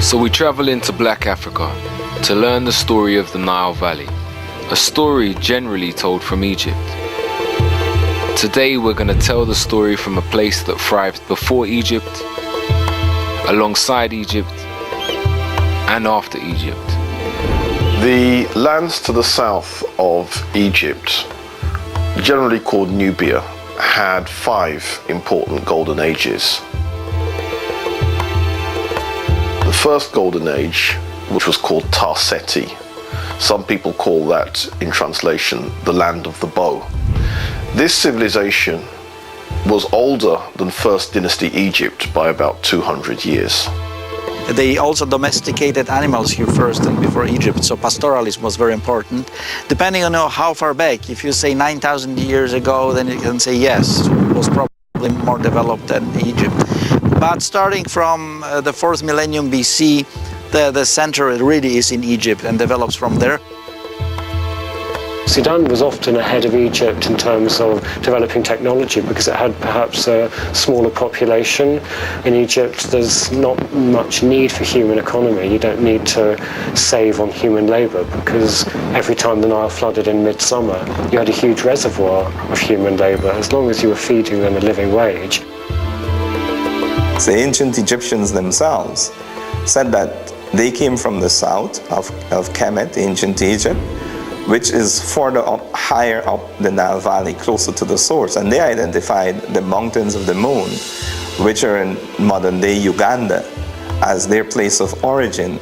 So we travel into Black Africa to learn the story of the Nile Valley, a story generally told from Egypt. Today we're going to tell the story from a place that thrived before Egypt, alongside Egypt, and after Egypt. The lands to the south of Egypt, generally called Nubia, had 5 important golden ages. The first golden age, which was called Tarseti, some people call that, in translation, the land of the bow. This civilization was older than First Dynasty Egypt by about 200 years. They also domesticated animals here first and before Egypt, so pastoralism was very important. Depending on how far back, if you say 9,000 years ago, then you can say yes, it was probably more developed than Egypt. But starting from the 4th millennium BC, the center really is in Egypt and develops from there. Sudan was often ahead of Egypt in terms of developing technology because it had perhaps a smaller population. In Egypt, there's not much need for human economy. You don't need to save on human labor because every time the Nile flooded in midsummer, you had a huge reservoir of human labor as long as you were feeding them a living wage. The ancient Egyptians themselves said that they came from the south of Kemet, ancient Egypt, which is further up, higher up the Nile Valley, closer to the source. And they identified the mountains of the moon, which are in modern-day Uganda, as their place of origin.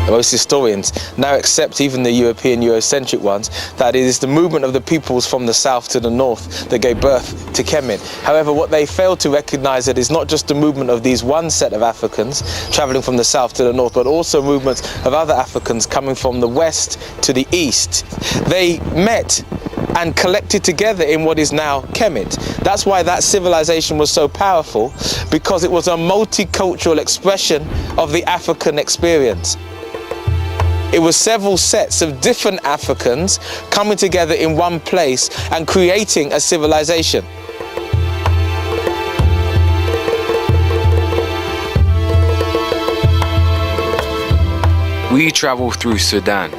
Most historians now accept, even the European Eurocentric ones, that it is the movement of the peoples from the south to the north that gave birth to Kemet. However, what they fail to recognize that is not just the movement of these one set of Africans traveling from the south to the north, but also movements of other Africans coming from the west to the east. They met and collected together in what is now Kemet. That's why that civilization was so powerful, because it was a multicultural expression of the African experience. It was several sets of different Africans coming together in one place and creating a civilization. We travel through Sudan,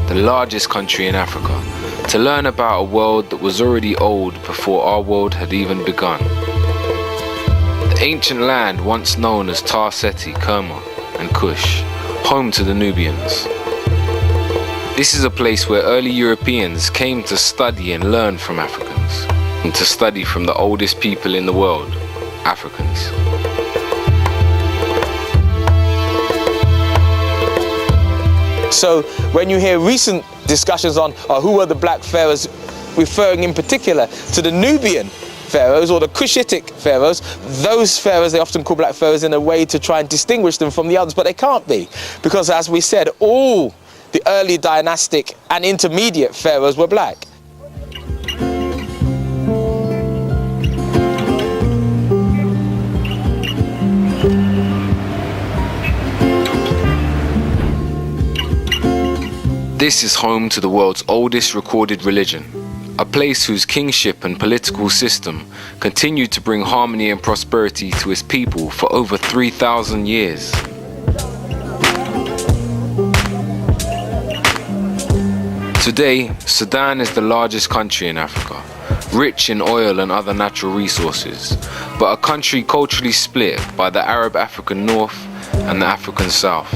the largest country in Africa, to learn about a world that was already old before our world had even begun. The ancient land once known as Tarseti, Kerma, and Kush, home to the Nubians. This is a place where early Europeans came to study and learn from Africans, and to study from the oldest people in the world, Africans. So when you hear recent discussions on who were the black pharaohs, referring in particular to the Nubian pharaohs or the Cushitic pharaohs, those pharaohs they often call black pharaohs in a way to try and distinguish them from the others, but they can't be, because as we said, all the early dynastic and intermediate pharaohs were black. This is home to the world's oldest recorded religion, a place whose kingship and political system continued to bring harmony and prosperity to its people for over 3,000 years. Today, Sudan is the largest country in Africa, rich in oil and other natural resources, but a country culturally split by the Arab African North and the African South.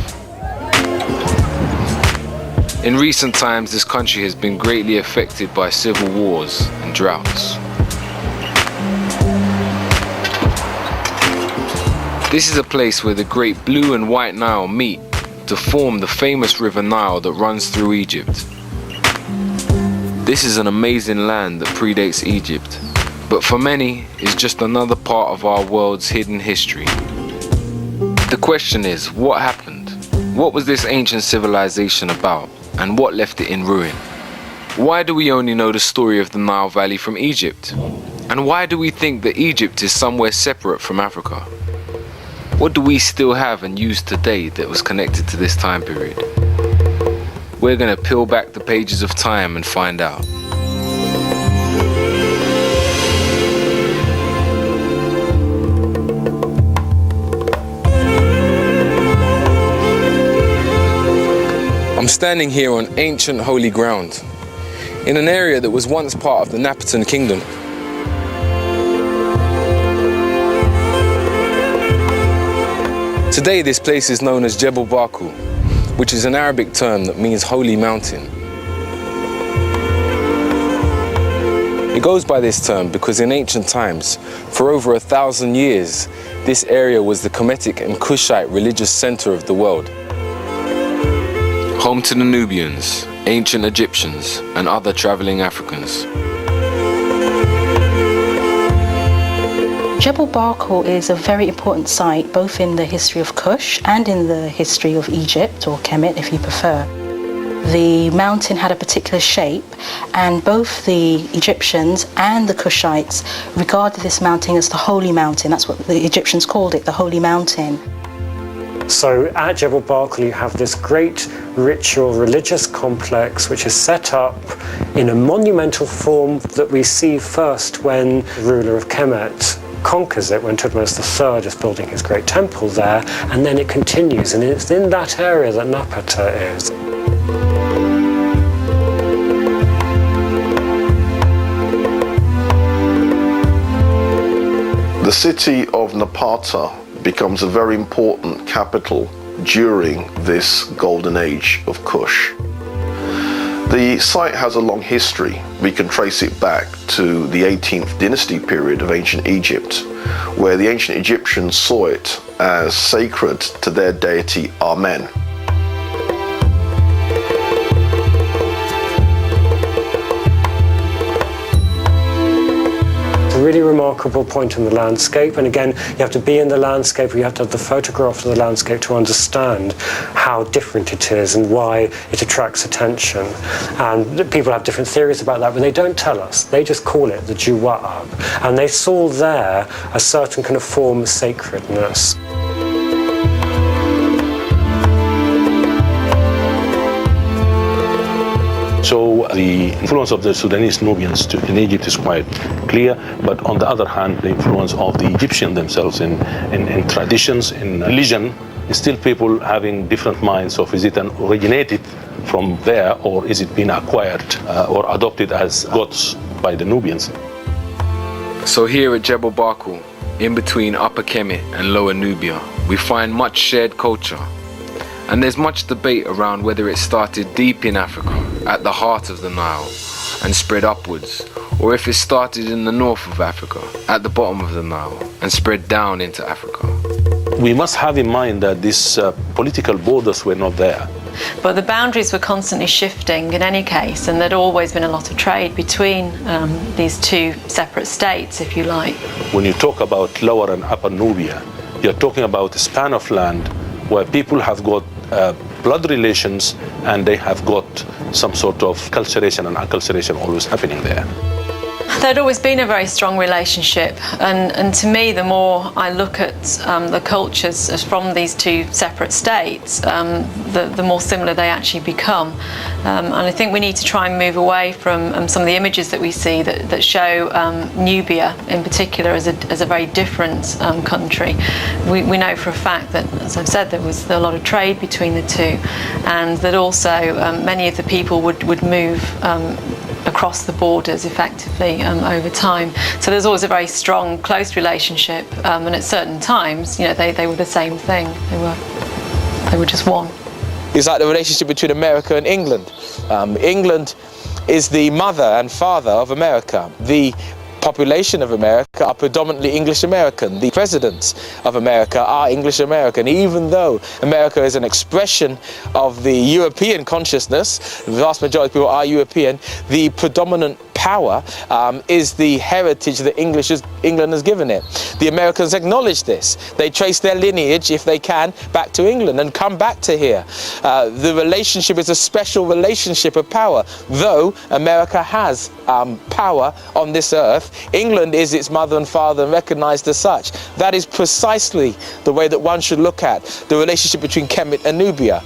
In recent times, this country has been greatly affected by civil wars and droughts. This is a place where the great Blue and White Nile meet to form the famous River Nile that runs through Egypt. This is an amazing land that predates Egypt, but for many is just another part of our world's hidden history. The question is, what happened? What was this ancient civilization about, and what left it in ruin? Why do we only know the story of the Nile Valley from Egypt? And why do we think that Egypt is somewhere separate from Africa? What do we still have and use today that was connected to this time period? We're going to peel back the pages of time and find out. standing here on ancient holy ground, in an area that was once part of the Napatan Kingdom. Today this place is known as Jebel Barkul, which is an Arabic term that means holy mountain. It goes by this term because in ancient times, for over 1,000 years, this area was the Kemetic and Kushite religious center of the world. Home to the Nubians, ancient Egyptians, and other traveling Africans. Jebel Barkal is a very important site both in the history of Kush and in the history of Egypt, or Kemet if you prefer. The mountain had a particular shape, and both the Egyptians and the Kushites regarded this mountain as the holy mountain. That's what the Egyptians called it, the holy mountain. So at Jebel Barkal you have this great ritual religious complex which is set up in a monumental form that we see first when the ruler of Kemet conquers it, when Thutmose III is building his great temple there, and then it continues, and it's in that area that Napata is. The city of Napata becomes a very important capital during this golden age of Kush. The site has a long history. We can trace it back to the 18th dynasty period of ancient Egypt, where the ancient Egyptians saw it as sacred to their deity Amen. Really remarkable point in the landscape, and again you have to be in the landscape, or you have to have the photograph of the landscape to understand how different it is and why it attracts attention. And people have different theories about that, but they don't tell us. They just call it the Juwa'ab, and they saw there a certain kind of form of sacredness. So the influence of the Sudanese Nubians in Egypt is quite clear, but on the other hand, the influence of the Egyptians themselves in traditions, in religion, is still people having different minds of is it originated from there, or is it been acquired or adopted as gods by the Nubians. So here at Jebel Barkal, in between Upper Kemet and Lower Nubia, we find much shared culture. And there's much debate around whether it started deep in Africa, at the heart of the Nile, and spread upwards, or if it started in the north of Africa, at the bottom of the Nile, and spread down into Africa. We must have in mind that these political borders were not there. But the boundaries were constantly shifting in any case, and there'd always been a lot of trade between these two separate states, if you like. When you talk about Lower and Upper Nubia, you're talking about a span of land where people have got blood relations, and they have got some sort of culturation and acculturation always happening there. There'd always been a very strong relationship, and to me, the more I look at the cultures from these two separate states, the more similar they actually become. And I think we need to try and move away from some of the images that we see that show Nubia in particular as a very different country. We know for a fact that, as I've said, there was a lot of trade between the two, and that also many of the people would move across the borders effectively over time. So there's always a very strong, close relationship, and at certain times, you know, they were the same thing. They were just one. It's like the relationship between America and England. England is the mother and father of America. The population of America are predominantly English American. The presidents of America are English American. Even though America is an expression of the European consciousness, the vast majority of people are European, the predominant power is the heritage that England has given it. The Americans acknowledge this. They trace their lineage, if they can, back to England and come back to here. The relationship is a special relationship of power. Though America has power on this earth, England is its mother and father and recognized as such. That is precisely the way that one should look at the relationship between Kemet and Nubia.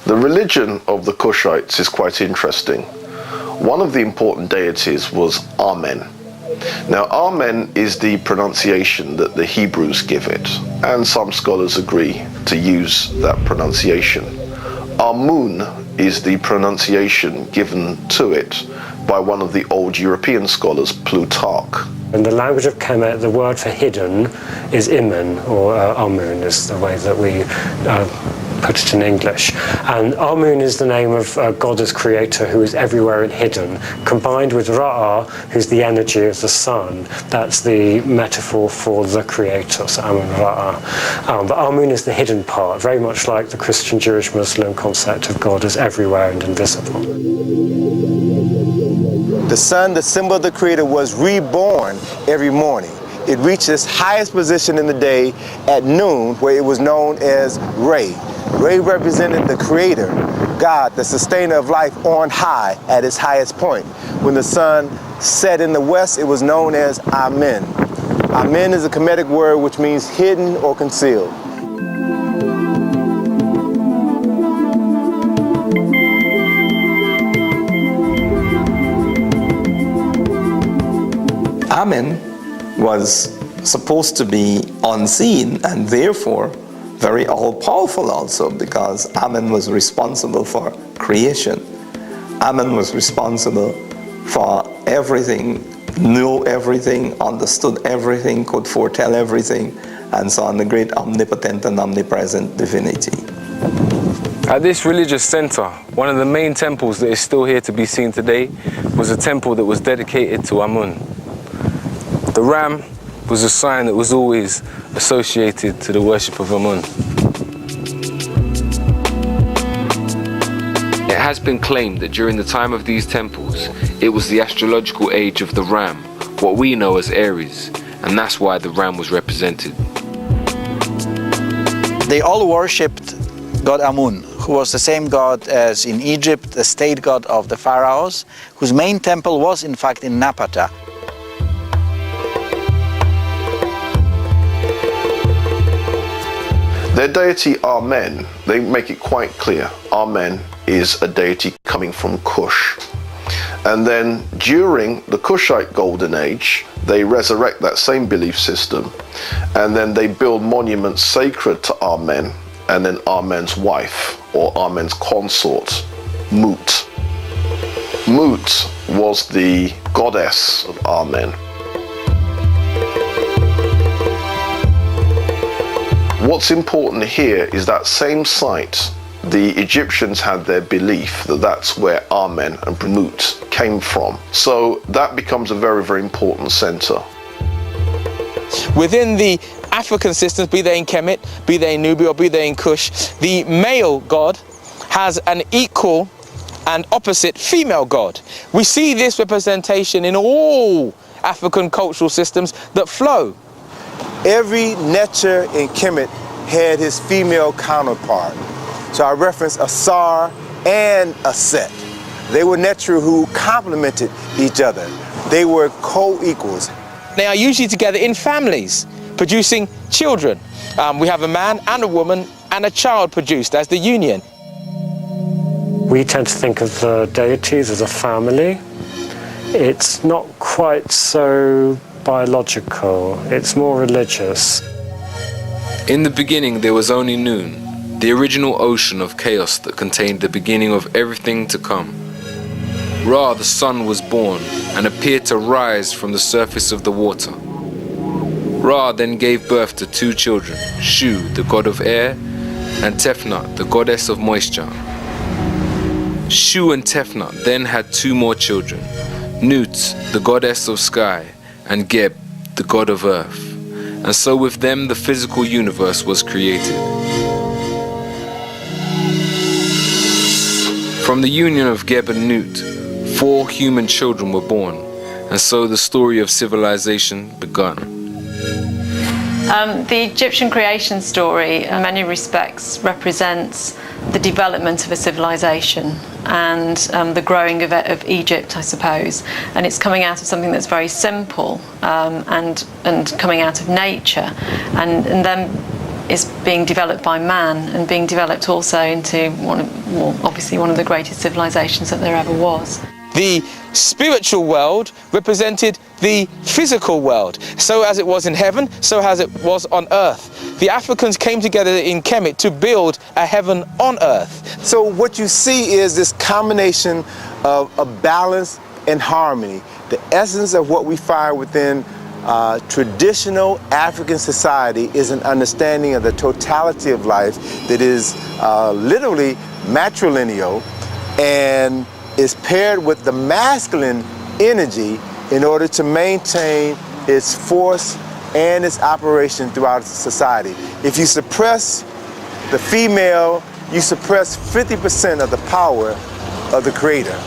The religion of the Kushites is quite interesting. One of the important deities was Amen. Now, Amen is the pronunciation that the Hebrews give it, and some scholars agree to use that pronunciation. Amun is the pronunciation given to it by one of the old European scholars, Plutarch. In the language of Kemet, the word for hidden is Imen, or Amun is the way that we put it in English. And Amun is the name of God as creator who is everywhere and hidden, combined with Ra'ah, who's the energy of the sun. That's the metaphor for the creator, so Amun Ra'ah. But Amun is the hidden part, very much like the Christian, Jewish, Muslim concept of God as everywhere and invisible. The sun, the symbol of the creator, was reborn every morning. It reached its highest position in the day at noon, where it was known as Re. Re represented the creator, God, the sustainer of life on high at its highest point. When the sun set in the west, it was known as Amen. Amen is a Kemetic word which means hidden or concealed. Amen was supposed to be unseen and therefore very all-powerful also, because Amen was responsible for creation. Amen was responsible for everything, knew everything, understood everything, could foretell everything, and so on, the great omnipotent and omnipresent divinity. At this religious center, one of the main temples that is still here to be seen today was a temple that was dedicated to Amun. The ram was a sign that was always associated to the worship of Amun. It has been claimed that during the time of these temples, it was the astrological age of the ram, what we know as Aries, and that's why the ram was represented. They all worshipped God Amun, who was the same god as in Egypt, the state god of the pharaohs, whose main temple was in fact in Napata. Their deity Amen, they make it quite clear, Amen is a deity coming from Kush. And then during the Kushite Golden Age, they resurrect that same belief system, and then they build monuments sacred to Amen, and then Amen's wife, or Amen's consort, Mut. Mut was the goddess of Amen. What's important here is that same site, the Egyptians had their belief that that's where Amen and Mut came from. So that becomes a very, very important center. Within the African systems, be they in Kemet, be they in Nubia, or be they in Kush, the male god has an equal and opposite female god. We see this representation in all African cultural systems that flow. Every Netcher in Kemet had his female counterpart. So I reference a Sar and a Set. They were Netcher who complemented each other. They were co-equals. They are usually together in families, producing children. We have a man and a woman and a child produced as the union. We tend to think of the deities as a family. It's not quite so biological, it's more religious. In the beginning there was only noon, the original ocean of chaos that contained the beginning of everything to come. Ra, the sun, was born and appeared to rise from the surface of the water. Ra then gave birth to two children, Shu, the god of air, and Tefnut, the goddess of moisture. Shu and Tefnut then had two more children, Nut, the goddess of sky, and Geb, the god of earth. And so with them the physical universe was created. From the union of Geb and Nut, 4 human children were born, and so the story of civilization began. The Egyptian creation story, in many respects, represents the development of a civilization and the growing of Egypt, I suppose. And it's coming out of something that's very simple and coming out of nature, and then is being developed by man and being developed also into obviously one of the greatest civilizations that there ever was. The spiritual world represented the physical world. So as it was in heaven, so as it was on earth. The Africans came together in Kemet to build a heaven on earth. So what you see is this combination of balance and harmony. The essence of what we find within traditional African society is an understanding of the totality of life that is literally matrilineal and is paired with the masculine energy in order to maintain its force and its operation throughout society. If you suppress the female, you suppress 50% of the power of the creator.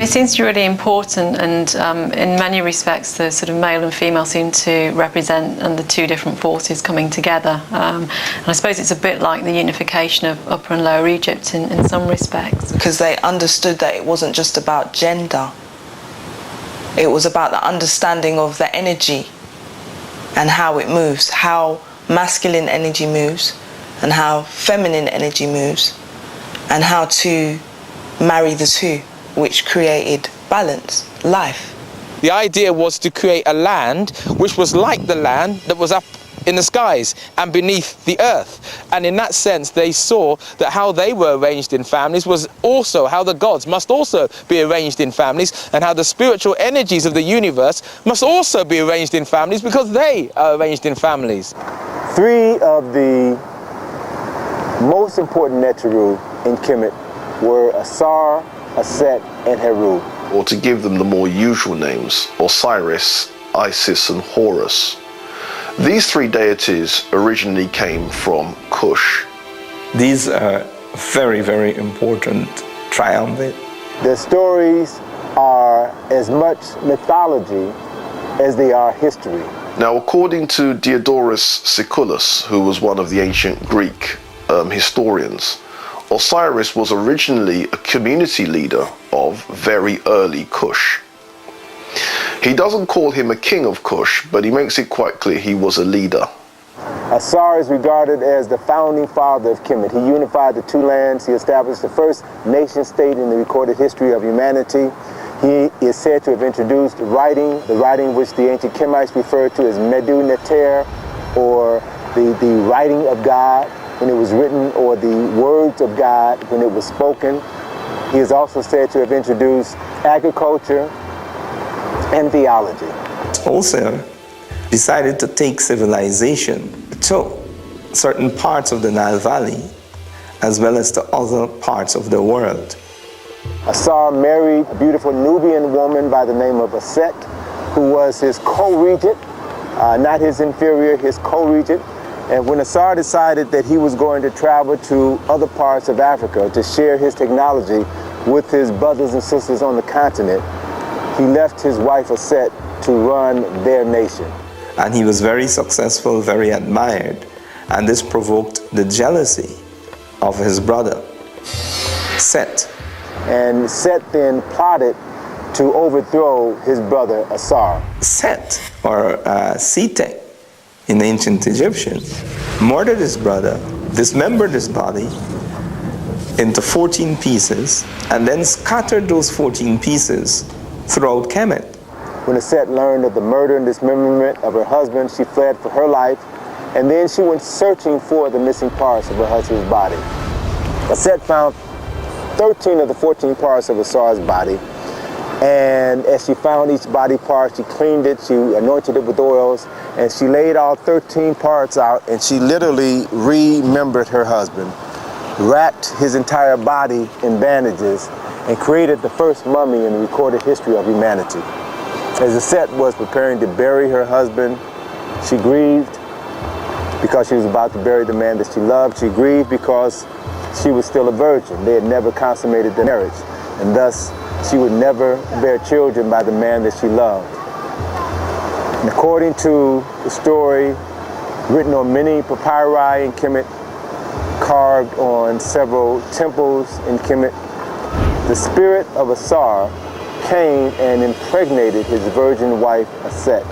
It seems to be really important, and in many respects the sort of male and female seem to represent the two different forces coming together. And I suppose it's a bit like the unification of Upper and Lower Egypt in some respects. Because they understood that it wasn't just about gender. It was about the understanding of the energy and how it moves, how masculine energy moves and how feminine energy moves, and how to marry the two, which created balance, life. The idea was to create a land which was like the land that was up in the skies and beneath the earth. And in that sense, they saw that how they were arranged in families was also how the gods must also be arranged in families, and how the spiritual energies of the universe must also be arranged in families because they are arranged in families. Three of the most important Neteru in Kemet were Asar, Aset, and Heru. Or to give them the more usual names, Osiris, Isis, and Horus. These three deities originally came from Kush. These are very, very important triumvirate. Their stories are as much mythology as they are history. Now, according to Diodorus Siculus, who was one of the ancient Greek historians, Osiris was originally a community leader of very early Kush. He doesn't call him a king of Kush, but he makes it quite clear he was a leader. Asar is regarded as the founding father of Kemet. He unified the two lands. He established the first nation state in the recorded history of humanity. He is said to have introduced writing, the writing which the ancient Kemites referred to as Medu Neter, or the writing of God when it was written, or the words of God when it was spoken. He is also said to have introduced agriculture and theology. Also decided to take civilization to certain parts of the Nile Valley as well as to other parts of the world. Asar married a beautiful Nubian woman by the name of Aset, who was his co-regent, not his inferior, his co-regent. And when Asar decided that he was going to travel to other parts of Africa to share his technology with his brothers and sisters on the continent, he left his wife Aset to run their nation. And he was very successful, very admired, and this provoked the jealousy of his brother, Set. And Set then plotted to overthrow his brother Asar. Set, or Sete in ancient Egyptian, murdered his brother, dismembered his body into 14 pieces, and then scattered those 14 pieces throughout Kemet. When Aset learned of the murder and dismemberment of her husband, she fled for her life, and then she went searching for the missing parts of her husband's body. Aset found 13 of the 14 parts of Asar's body, and as she found each body part, she cleaned it, she anointed it with oils, and she laid all 13 parts out, and she literally remembered her husband, wrapped his entire body in bandages, and created the first mummy in the recorded history of humanity. As Aset was preparing to bury her husband, she grieved because she was about to bury the man that she loved. She grieved because she was still a virgin. They had never consummated the marriage, and thus she would never bear children by the man that she loved. And according to the story written on many papyri in Kemet, carved on several temples in Kemet, the spirit of Asar came and impregnated his virgin wife Aset.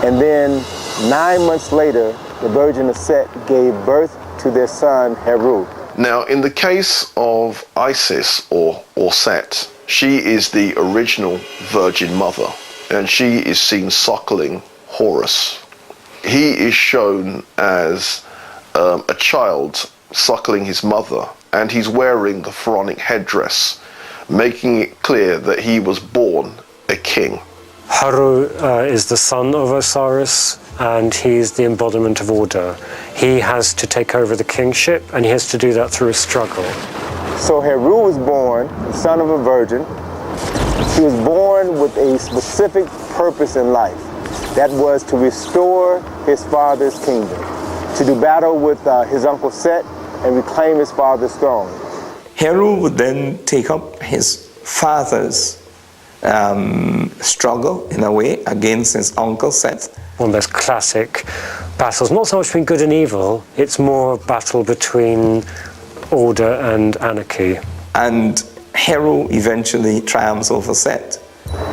And then 9 months later, the virgin Aset gave birth to their son Heru. Now, in the case of Isis or Set, She is the original Virgin Mother, and she is seen suckling Horus. He is shown as a child suckling his mother, and he's wearing the pharaonic headdress, making it clear that he was born a king. Haru is the son of Osiris, and he's the embodiment of order. He has to take over the kingship, and he has to do that through a struggle. So Heru was born, the son of a virgin. He was born with a specific purpose in life. That was to restore his father's kingdom, to do battle with his uncle Set and reclaim his father's throne. Heru would then take up his father's struggle, in a way, against his uncle Set. One of those classic battles, not so much between good and evil, it's more a battle between order and anarchy. And Heru eventually triumphs over Set.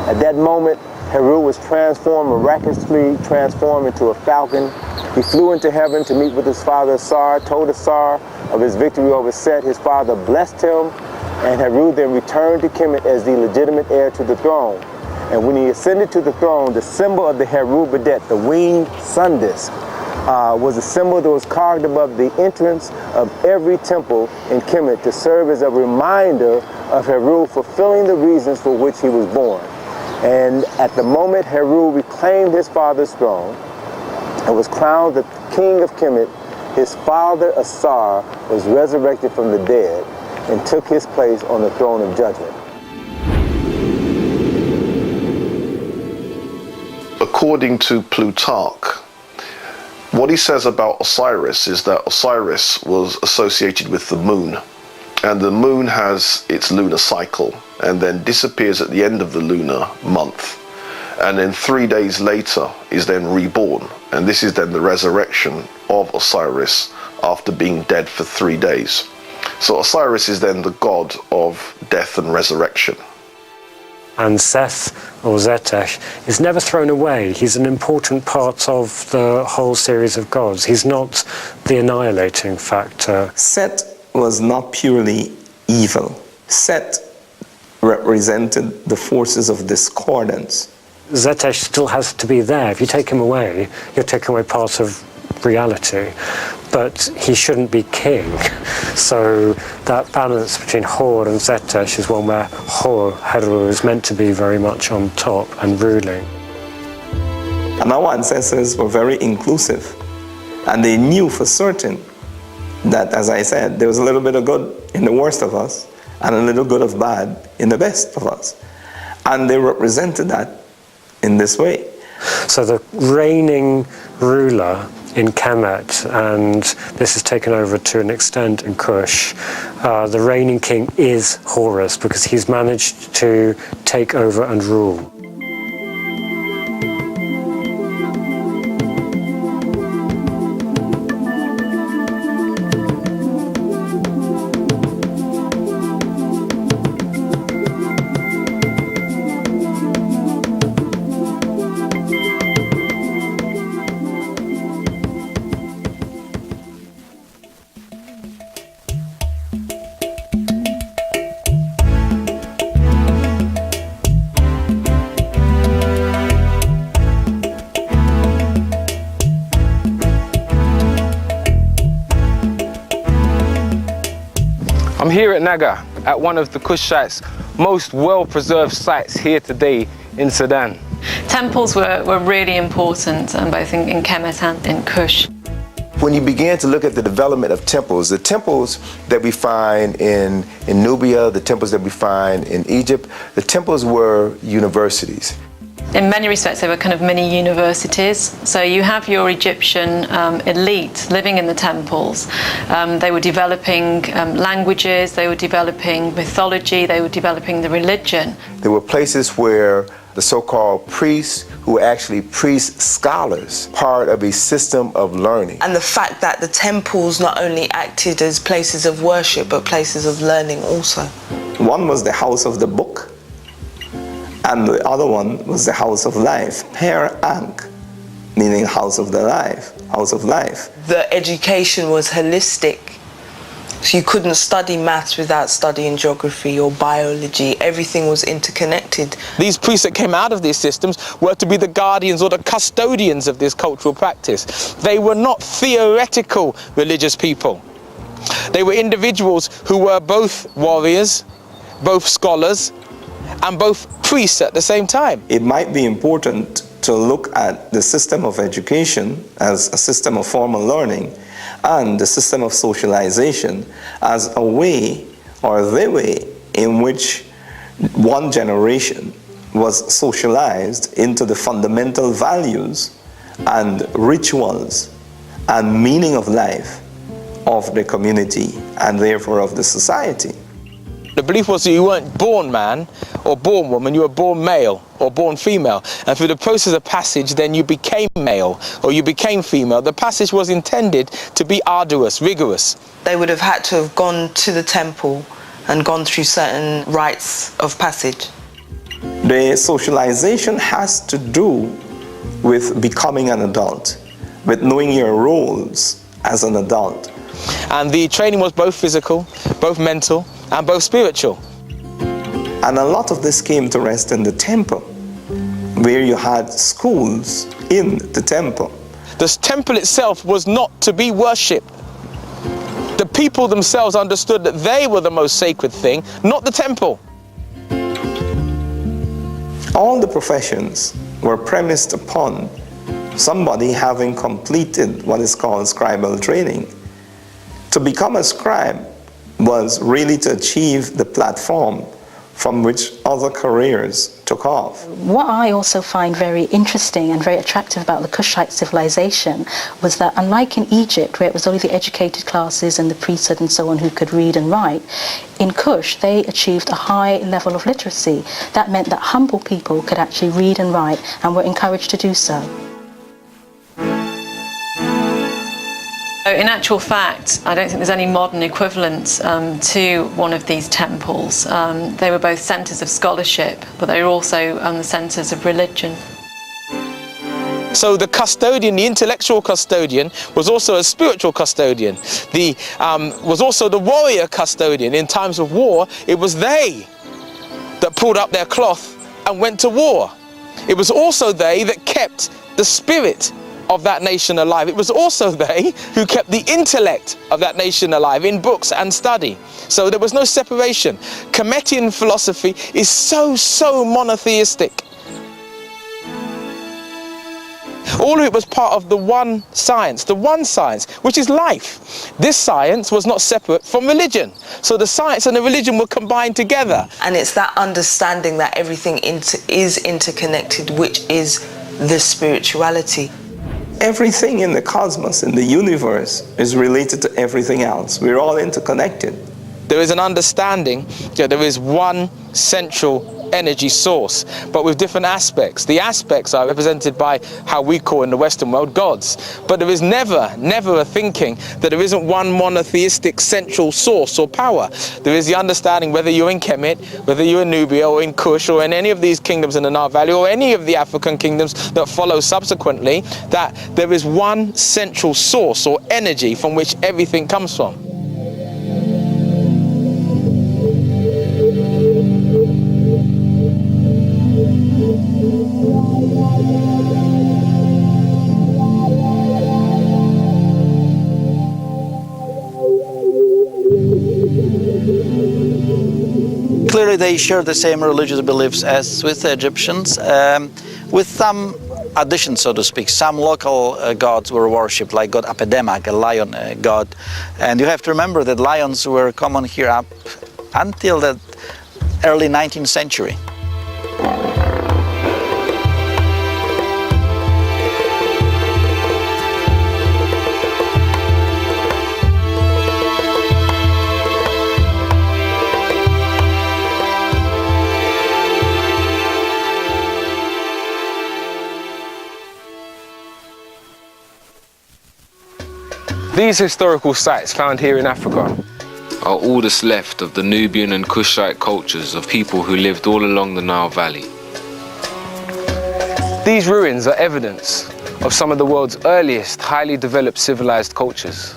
At that moment, Heru was miraculously transformed into a falcon. He flew into heaven to meet with his father Asar, told Asar of his victory over Set. His father blessed him, and Heru then returned to Kemet as the legitimate heir to the throne. And when he ascended to the throne, the symbol of the Heru Badet, the winged sun disk, was a symbol that was carved above the entrance of every temple in Kemet to serve as a reminder of Heru fulfilling the reasons for which he was born. And at the moment Heru reclaimed his father's throne and was crowned the king of Kemet, his father Asar was resurrected from the dead and took his place on the throne of judgment. According to Plutarch, what he says about Osiris is that Osiris was associated with the moon, and the moon has its lunar cycle and then disappears at the end of the lunar month, and then 3 days later is then reborn, and this is then the resurrection of Osiris after being dead for 3 days. So Osiris is then the god of death and resurrection. And Seth, or Zetesh, is never thrown away. He's an important part of the whole series of gods. He's not the annihilating factor. Set was not purely evil. Set represented the forces of discordance. Zetesh still has to be there. If you take him away, you're taking away part of reality. But he shouldn't be king. So that balance between Hor and Zetesh is one where Hor, Heru, is meant to be very much on top and ruling. And our ancestors were very inclusive. And they knew for certain that, as I said, there was a little bit of good in the worst of us and a little good of bad in the best of us. And they represented that in this way. So the reigning ruler in Kemet, and this is taken over to an extent in Kush, the reigning king is Horus because he's managed to take over and rule. I'm here at Naga, at one of the Kushites' most well-preserved sites here today in Sudan. Temples were really important, both in Kemet and in Kush. When you begin to look at the development of temples, the temples that we find in Nubia, the temples that we find in Egypt, the temples were universities. In many respects, they were kind of mini universities. So you have your Egyptian elite living in the temples. They were developing languages, they were developing mythology, they were developing the religion. There were places where the so-called priests, who were actually priest scholars, part of a system of learning. And the fact that the temples not only acted as places of worship, but places of learning also. One was the house of the book, and the other one was the house of life, Per Ankh, meaning house of the life, house of life. The education was holistic So you couldn't study maths without studying geography or biology. Everything was interconnected. These priests that came out of these systems were to be the guardians or the custodians of this cultural practice. They were not theoretical religious people. They were individuals who were both warriors, both scholars, and both priests at the same time. It might be important to look at the system of education as a system of formal learning and the system of socialization as a way or the way in which one generation was socialized into the fundamental values and rituals and meaning of life of the community and therefore of the society. The belief was that you weren't born man or born woman, you were born male or born female. And through the process of passage, then you became male or you became female. The passage was intended to be arduous, rigorous. They would have had to have gone to the temple and gone through certain rites of passage. The socialization has to do with becoming an adult, with knowing your roles as an adult. And the training was both physical, both mental, and both spiritual. And a lot of this came to rest in the temple, where you had schools in the temple. The temple itself was not to be worshipped. The people themselves understood that they were the most sacred thing, not the temple. All the professions were premised upon somebody having completed what is called scribal training. To become a scribe was really to achieve the platform from which other careers took off. What I also find very interesting and very attractive about the Kushite civilization was that, unlike in Egypt, where it was only the educated classes and the priesthood and so on who could read and write, in Kush they achieved a high level of literacy. That meant that humble people could actually read and write and were encouraged to do so. In actual fact, I don't think there's any modern equivalent to one of these temples. They were both centres of scholarship, but they were also the centres of religion. So the custodian, the intellectual custodian, was also a spiritual custodian. Was also the warrior custodian. In times of war, it was they that pulled up their cloth and went to war. It was also they that kept the spirit of that nation alive. It was also they who kept the intellect of that nation alive in books and study. So there was no separation. Kemetian philosophy is so monotheistic. All of it was part of the one science, which is life. This science was not separate from religion. So the science and the religion were combined together. And it's that understanding that everything is interconnected, which is the spirituality. Everything in the cosmos, in the universe, is related to everything else. We're all interconnected. There is an understanding that there is one central energy source, but with different aspects. The aspects are represented by how we call in the Western world gods. But there is never a thinking that there isn't one monotheistic central source or power. There is the understanding, whether you're in Kemet, whether you're in Nubia or in Kush or in any of these kingdoms in the Nile Valley or any of the African kingdoms that follow subsequently, that there is one central source or energy from which everything comes from. Clearly they share the same religious beliefs as with the Egyptians, with some additions, so to speak. Some local gods were worshipped, like god Apedemak, a lion god. And you have to remember that lions were common here up until the early 19th century. These historical sites found here in Africa are all that's left of the Nubian and Kushite cultures of people who lived all along the Nile Valley. These ruins are evidence of some of the world's earliest highly developed civilized cultures.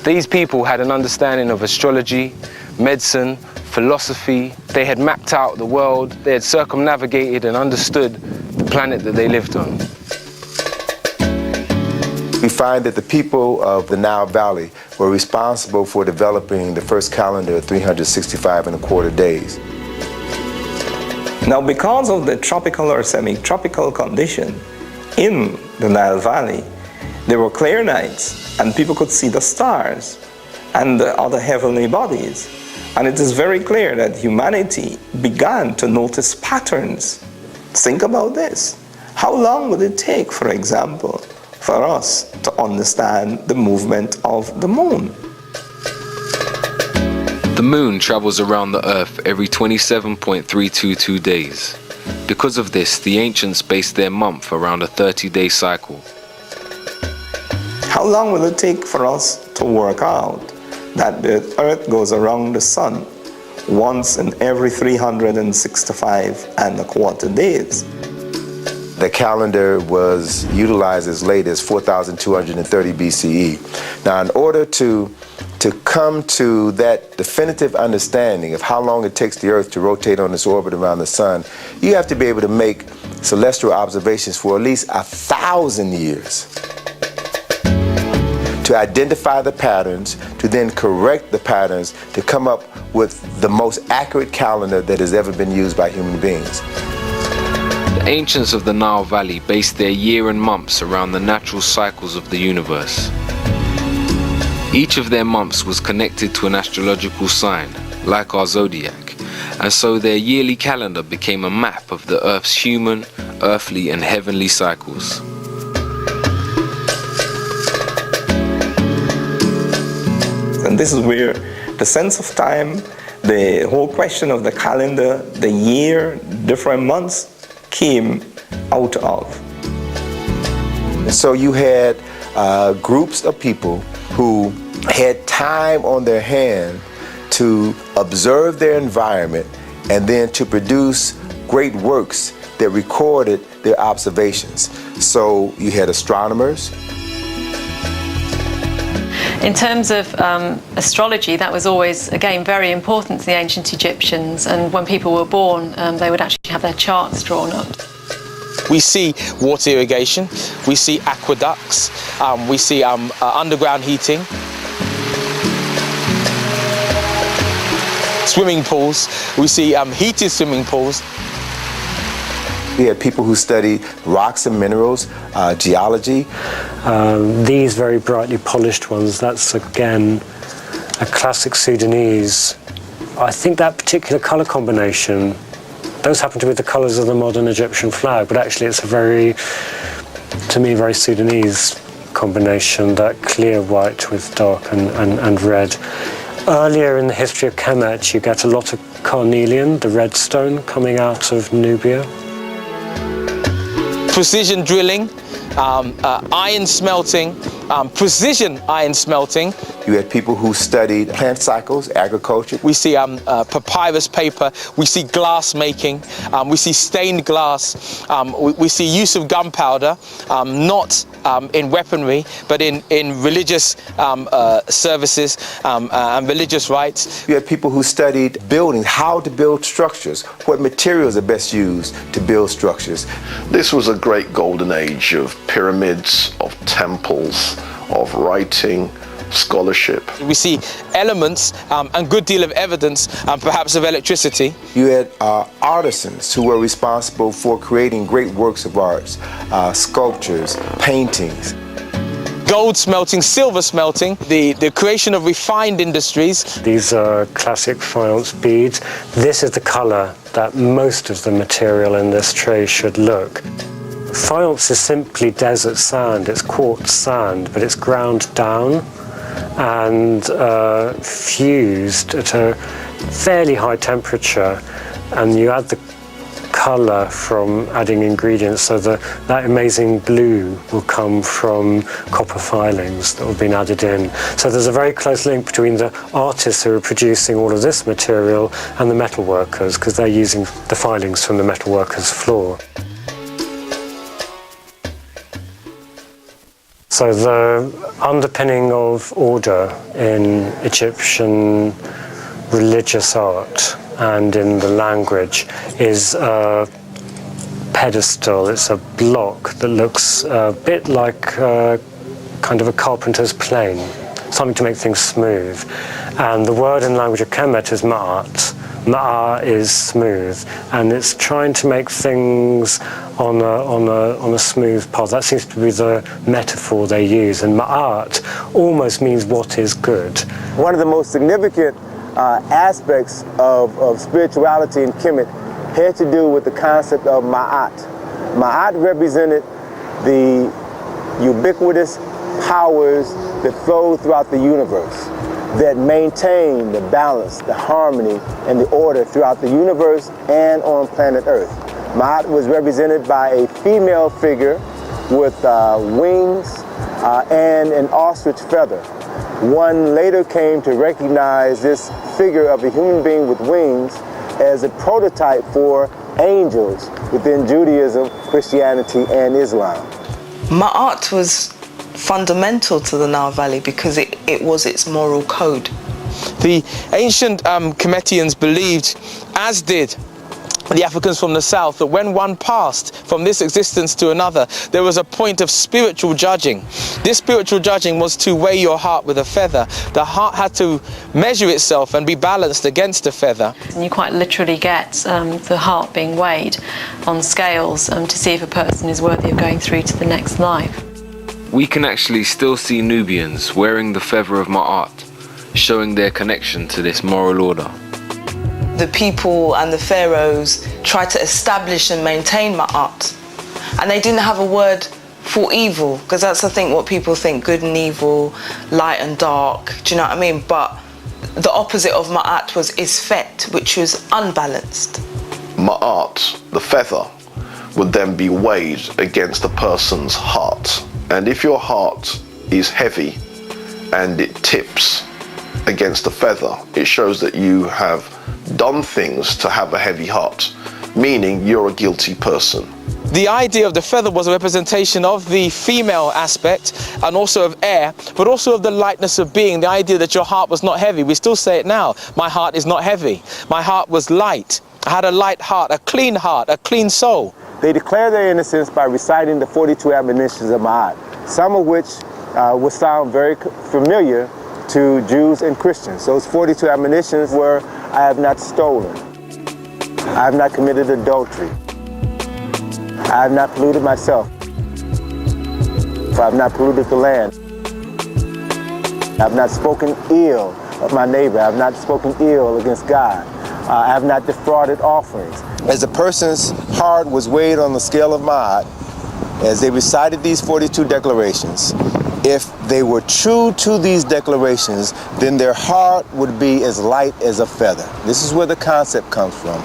These people had an understanding of astrology, medicine, philosophy. They had mapped out the world. They had circumnavigated and understood the planet that they lived on. We find that the people of the Nile Valley were responsible for developing the first calendar of 365.25 days. Now, because of the tropical or semi-tropical condition in the Nile Valley, there were clear nights and people could see the stars and the other heavenly bodies. And it is very clear that humanity began to notice patterns. Think about this. How long would it take, for example, for us to understand the movement of the moon? The moon travels around the Earth every 27.322 days. Because of this, the ancients based their month around a 30-day cycle. How long will it take for us to work out that the Earth goes around the sun once in every 365.25 days? The calendar was utilized as late as 4,230 BCE. Now, in order to come to that definitive understanding of how long it takes the Earth to rotate on its orbit around the sun, you have to be able to make celestial observations for at least 1,000 years to identify the patterns, to then correct the patterns, to come up with the most accurate calendar that has ever been used by human beings. The ancients of the Nile Valley based their year and months around the natural cycles of the universe. Each of their months was connected to an astrological sign, like our zodiac, and so their yearly calendar became a map of the Earth's human, earthly, and heavenly cycles. And this is where the sense of time, the whole question of the calendar, the year, different months came out of. So you had groups of people who had time on their hand to observe their environment and then to produce great works that recorded their observations. So you had astronomers. In terms of astrology, that was always, again, very important to the ancient Egyptians, and when people were born, they would actually have their charts drawn up. We see water irrigation, we see aqueducts, we see underground heating, swimming pools, we see heated swimming pools. We had people who studied rocks and minerals, geology. These very brightly polished ones, that's again a classic Sudanese. I think that particular colour combination, those happen to be the colours of the modern Egyptian flag, but actually it's a very, to me, very Sudanese combination, that clear white with dark and red. Earlier in the history of Kemet, you get a lot of carnelian, the red stone, coming out of Nubia. Precision drilling, iron smelting, precision iron smelting. You had people who studied plant cycles, agriculture. We see papyrus paper, we see glass making, we see stained glass, we see use of gunpowder, not in weaponry, but in religious services and religious rites. You had people who studied building, how to build structures, what materials are best used to build structures. This was a great golden age of pyramids, of temples, of writing, scholarship. We see elements and a good deal of evidence, perhaps of electricity. You had artisans who were responsible for creating great works of arts, sculptures, paintings. Gold smelting, silver smelting, the creation of refined industries. These are classic faience beads. This is the colour that most of the material in this tray should look. Faience is simply desert sand, it's quartz sand, but it's ground down and fused at a fairly high temperature, and you add the colour from adding ingredients, so that amazing blue will come from copper filings that have been added in. So there's a very close link between the artists who are producing all of this material and the metal workers, because they're using the filings from the metal workers' floor. So the underpinning of order in Egyptian religious art and in the language is a pedestal. It's a block that looks a bit like kind of a carpenter's plane, something to make things smooth. And the word in language of Kemet is ma'at. Ma'a is smooth, and it's trying to make things on a smooth path. That seems to be the metaphor they use. And ma'at almost means what is good. One of the most significant aspects of spirituality in Kemet had to do with the concept of ma'at. Ma'at represented the ubiquitous powers that flow throughout the universe, that maintain the balance, the harmony, and the order throughout the universe and on planet Earth. Ma'at was represented by a female figure with wings and an ostrich feather. One later came to recognize this figure of a human being with wings as a prototype for angels within Judaism, Christianity, and Islam. Ma'at was fundamental to the Nile Valley because it was its moral code. The ancient Kemetians believed, as did the Africans from the south, that when one passed from this existence to another, there was a point of spiritual judging. This spiritual judging was to weigh your heart with a feather. The heart had to measure itself and be balanced against a feather. And you quite literally get the heart being weighed on scales to see if a person is worthy of going through to the next life. We can actually still see Nubians wearing the feather of Ma'at, showing their connection to this moral order. The people and the pharaohs tried to establish and maintain Ma'at. And they didn't have a word for evil, because that's, I think, what people think, good and evil, light and dark, do you know what I mean? But the opposite of Ma'at was Isfet, which was unbalanced. Ma'at, the feather, would then be weighed against a person's heart. And if your heart is heavy and it tips against the feather, it shows that you have done things to have a heavy heart, meaning you're a guilty person. The idea of the feather was a representation of the female aspect and also of air, but also of the lightness of being, the idea that your heart was not heavy. We still say it now, my heart is not heavy. My heart was light. I had a light heart, a clean soul. They declare their innocence by reciting the 42 admonitions of Ma'at, some of which would sound very familiar to Jews and Christians. Those 42 admonitions were, I have not stolen, I have not committed adultery, I have not polluted myself, I have not polluted the land, I have not spoken ill of my neighbor, I have not spoken ill against God, I have not defrauded offerings. As a person's heart was weighed on the scale of Ma'at, as they recited these 42 declarations, if they were true to these declarations, then their heart would be as light as a feather. This is where the concept comes from.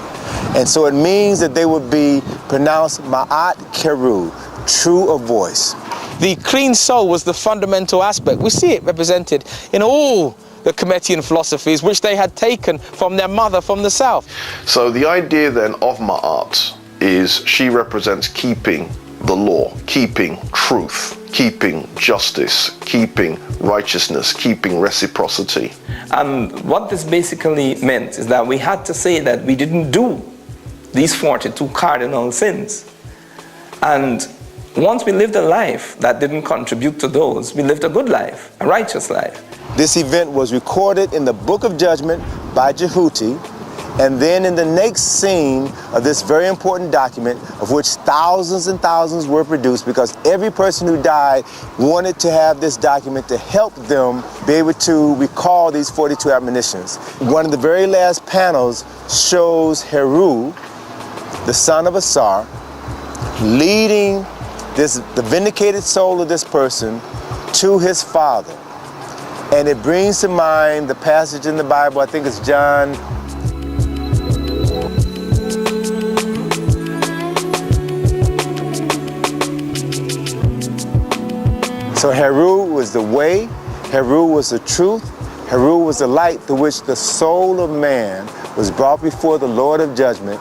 And so it means that they would be pronounced Ma'at Keru, true of voice. The clean soul was the fundamental aspect. We see it represented in all the Kemetian philosophies, which they had taken from their mother from the south. So the idea then of Ma'at is she represents keeping the law, keeping truth, keeping justice, keeping righteousness, keeping reciprocity. And what this basically meant is that we had to say that we didn't do these 42 cardinal sins. And once we lived a life that didn't contribute to those, we lived a good life, a righteous life. This event was recorded in the Book of Judgment by Jehuti, and then in the next scene of this very important document, of which thousands and thousands were produced, because every person who died wanted to have this document to help them be able to recall these 42 admonitions. One of the very last panels shows Heru, the son of Asar, leading the vindicated soul of this person to his father. And it brings to mind the passage in the Bible, I think it's John. So Heru was the way, Heru was the truth, Heru was the light through which the soul of man was brought before the Lord of judgment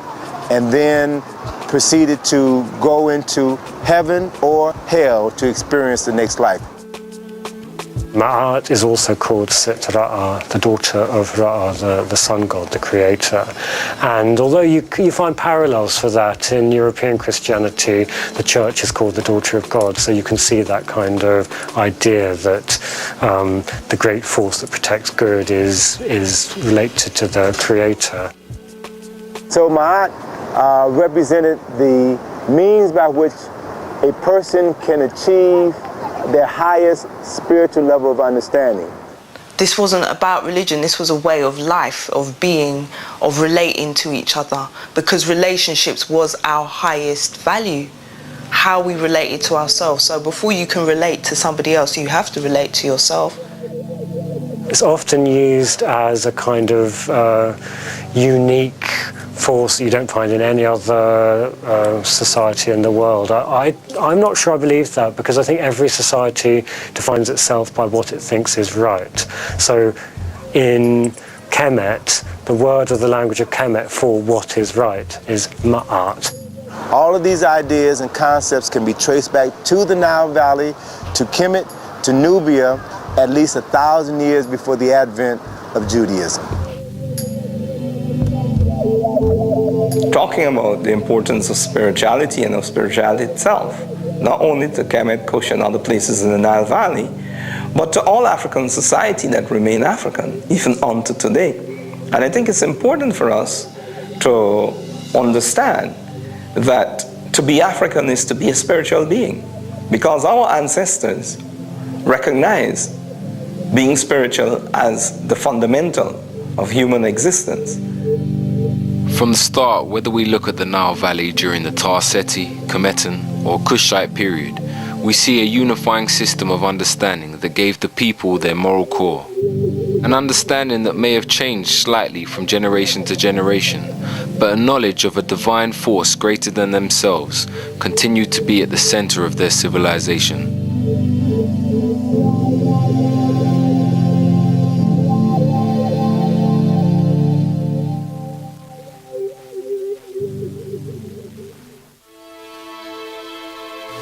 and then proceeded to go into heaven or hell to experience the next life. Ma'at is also called Sit Ra'a, the daughter of Ra'a, the sun god, the creator. And although you find parallels for that in European Christianity, the church is called the daughter of God, so you can see that kind of idea that the great force that protects good is related to the creator. So Ma'at represented the means by which a person can achieve their highest spiritual level of understanding. This wasn't about religion, this was a way of life, of being, of relating to each other, because relationships was our highest value, how we related to ourselves. So before you can relate to somebody else, you have to relate to yourself. It's often used as a kind of unique force that you don't find in any other society in the world. I'm not sure I believe that, because I think every society defines itself by what it thinks is right. So in Kemet, the word of the language of Kemet for what is right is Ma'at. All of these ideas and concepts can be traced back to the Nile Valley, to Kemet, to Nubia, at least 1,000 years before the advent of Judaism. Talking about the importance of spirituality and of spirituality itself, not only to Kemet, Kush, and other places in the Nile Valley, but to all African society that remain African, even unto today. And I think it's important for us to understand that to be African is to be a spiritual being, because our ancestors recognize being spiritual as the fundamental of human existence. From the start, whether we look at the Nile Valley during the Tar Seti, Kemetan, or Kushite period, we see a unifying system of understanding that gave the people their moral core. An understanding that may have changed slightly from generation to generation, but a knowledge of a divine force greater than themselves continued to be at the center of their civilization.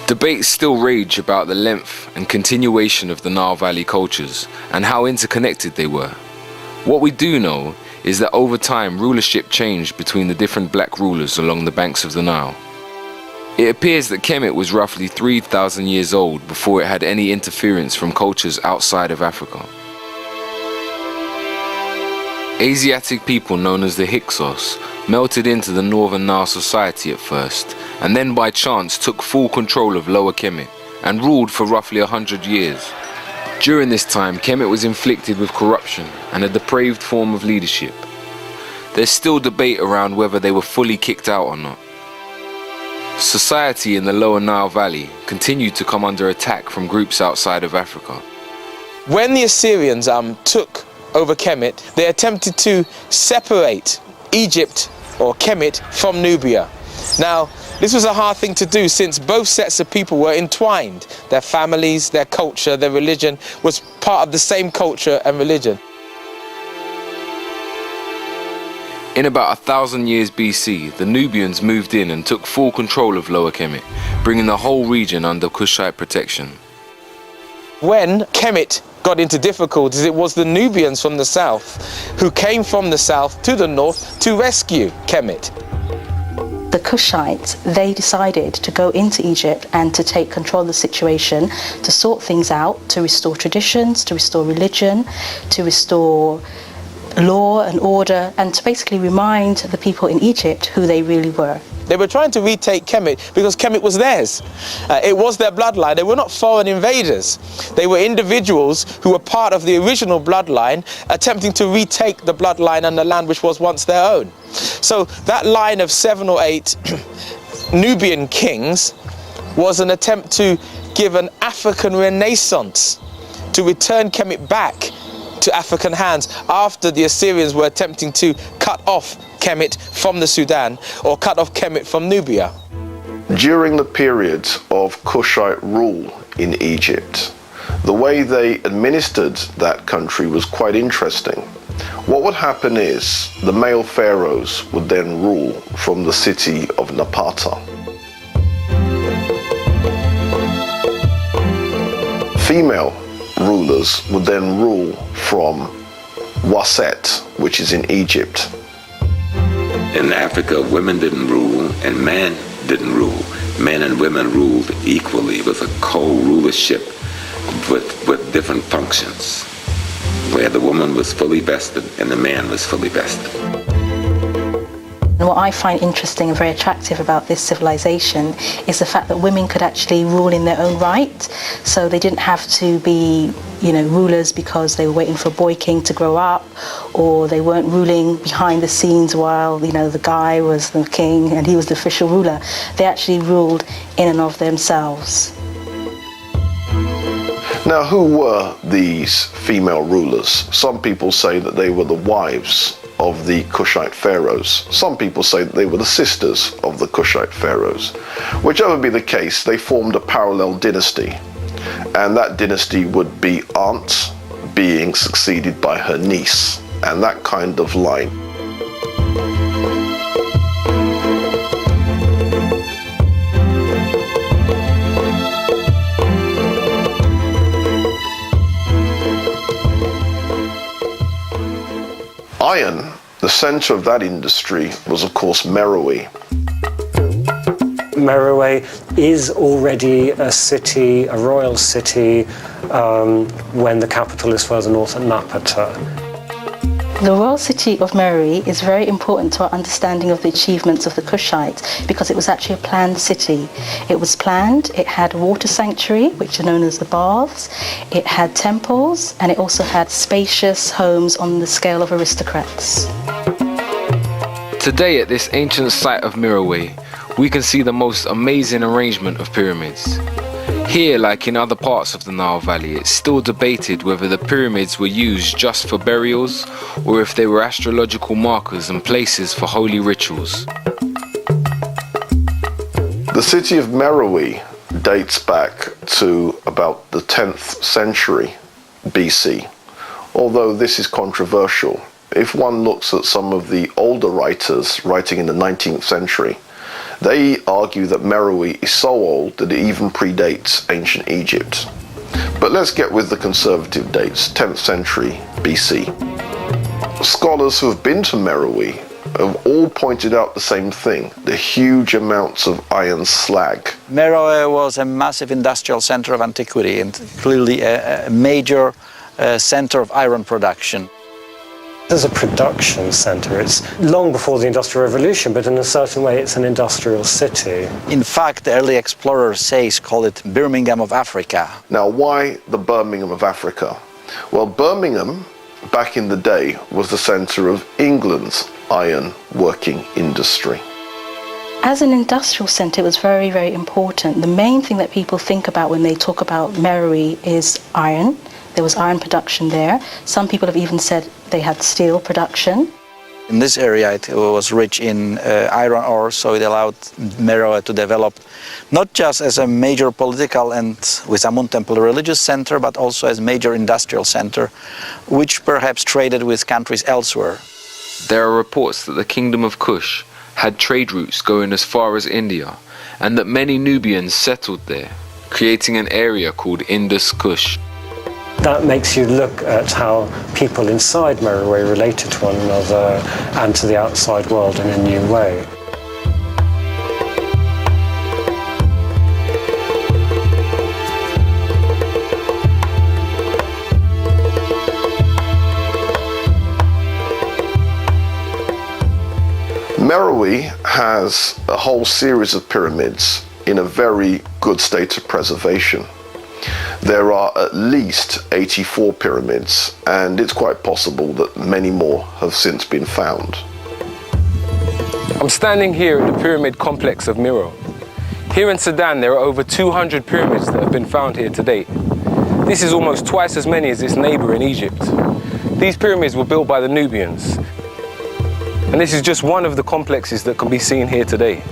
Debates still rage about the length and continuation of the Nile Valley cultures and how interconnected they were. What we do know is that over time rulership changed between the different black rulers along the banks of the Nile. It appears that Kemet was roughly 3,000 years old before it had any interference from cultures outside of Africa. Asiatic people known as the Hyksos melted into the Northern Nile society at first, and then by chance took full control of Lower Kemet and ruled for roughly 100 years. During this time, Kemet was inflicted with corruption and a depraved form of leadership. There's still debate around whether they were fully kicked out or not. Society in the Lower Nile Valley continued to come under attack from groups outside of Africa. When the Assyrians took over Kemet, they attempted to separate Egypt or Kemet from Nubia. Now, this was a hard thing to do since both sets of people were entwined. Their families, their culture, their religion was part of the same culture and religion. In about 1,000 years BC, the Nubians moved in and took full control of Lower Kemet, bringing the whole region under Kushite protection. When Kemet got into difficulties, it was the Nubians from the south who came from the south to the north to rescue Kemet. The Kushites, they decided to go into Egypt and to take control of the situation, to sort things out, to restore traditions, to restore religion, to restore law and order, and to basically remind the people in Egypt who they really were. They were trying to retake Kemet because Kemet was theirs. It was their bloodline. They were not foreign invaders. They were individuals who were part of the original bloodline, attempting to retake the bloodline and the land which was once their own. So that line of 7 or 8 Nubian kings was an attempt to give an African renaissance, to return Kemet back to African hands after the Assyrians were attempting to cut off Kemet from the Sudan or cut off Kemet from Nubia. During the period of Kushite rule in Egypt, the way they administered that country was quite interesting. What would happen is the male pharaohs would then rule from the city of Napata. Female rulers would then rule from Waset, which is in Egypt. In Africa, women didn't rule and men didn't rule. Men and women ruled equally. It was a co-rulership with different functions, where the woman was fully vested and the man was fully vested. And what I find interesting and very attractive about this civilization is the fact that women could actually rule in their own right. So they didn't have to be, rulers because they were waiting for a boy king to grow up, or they weren't ruling behind the scenes while, the guy was the king and he was the official ruler. They actually ruled in and of themselves. Now, who were these female rulers? Some people say that they were the wives of the Kushite pharaohs. Some people say that they were the sisters of the Kushite pharaohs. Whichever be the case, they formed a parallel dynasty, and that dynasty would be aunt being succeeded by her niece, and that kind of line. Iron, the center of that industry, was of course Meroe. Meroe is already a city, a royal city, when the capital is further north at Napata. The royal city of Meroe is very important to our understanding of the achievements of the Kushites because it was actually a planned city. It was planned, it had a water sanctuary, which are known as the baths, it had temples, and it also had spacious homes on the scale of aristocrats. Today at this ancient site of Meroe, we can see the most amazing arrangement of pyramids. Here, like in other parts of the Nile Valley, it's still debated whether the pyramids were used just for burials or if they were astrological markers and places for holy rituals. The city of Meroe dates back to about the 10th century BC, although this is controversial. If one looks at some of the older writers writing in the 19th century, they argue that Meroe is so old that it even predates ancient Egypt. But let's get with the conservative dates, 10th century BC. Scholars who have been to Meroe have all pointed out the same thing, the huge amounts of iron slag. Meroe was a massive industrial center of antiquity and clearly a major center of iron production. As a production center, it's long before the Industrial Revolution, but in a certain way it's an industrial city. In fact, the early explorers call it Birmingham of Africa. Now, why the Birmingham of Africa? Well, Birmingham, back in the day, was the center of England's iron working industry. As an industrial centre, it was very, very important. The main thing that people think about when they talk about Meroe is iron. There was iron production there. Some people have even said they had steel production. In this area, it was rich in iron ore, so it allowed Meroe to develop not just as a major political and, with Amun Temple, religious center, but also as a major industrial center, which perhaps traded with countries elsewhere. There are reports that the Kingdom of Kush had trade routes going as far as India, and that many Nubians settled there, creating an area called Indus Kush. That makes you look at how people inside Meroe related to one another and to the outside world in a new way. Meroe has a whole series of pyramids in a very good state of preservation. There are at least 84 pyramids, and it's quite possible that many more have since been found. I'm standing here at the pyramid complex of Meroe. Here in Sudan, there are over 200 pyramids that have been found here to date. This is almost twice as many as its neighbor in Egypt. These pyramids were built by the Nubians, and this is just one of the complexes that can be seen here today.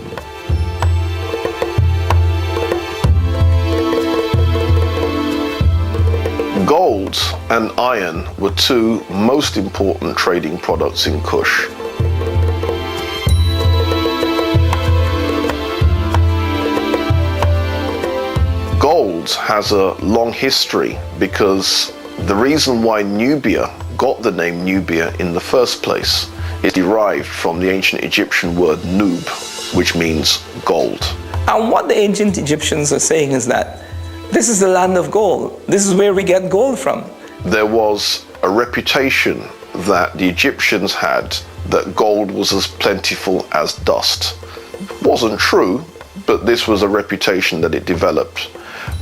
Gold and iron were two most important trading products in Kush. Gold world has a long history, because the reason why Nubia got the name Nubia in the first place is derived from the ancient Egyptian word nub, which means gold. And what the ancient Egyptians are saying is that this is the land of gold. This is where we get gold from. There was a reputation that the Egyptians had that gold was as plentiful as dust. Wasn't true, but this was a reputation that it developed.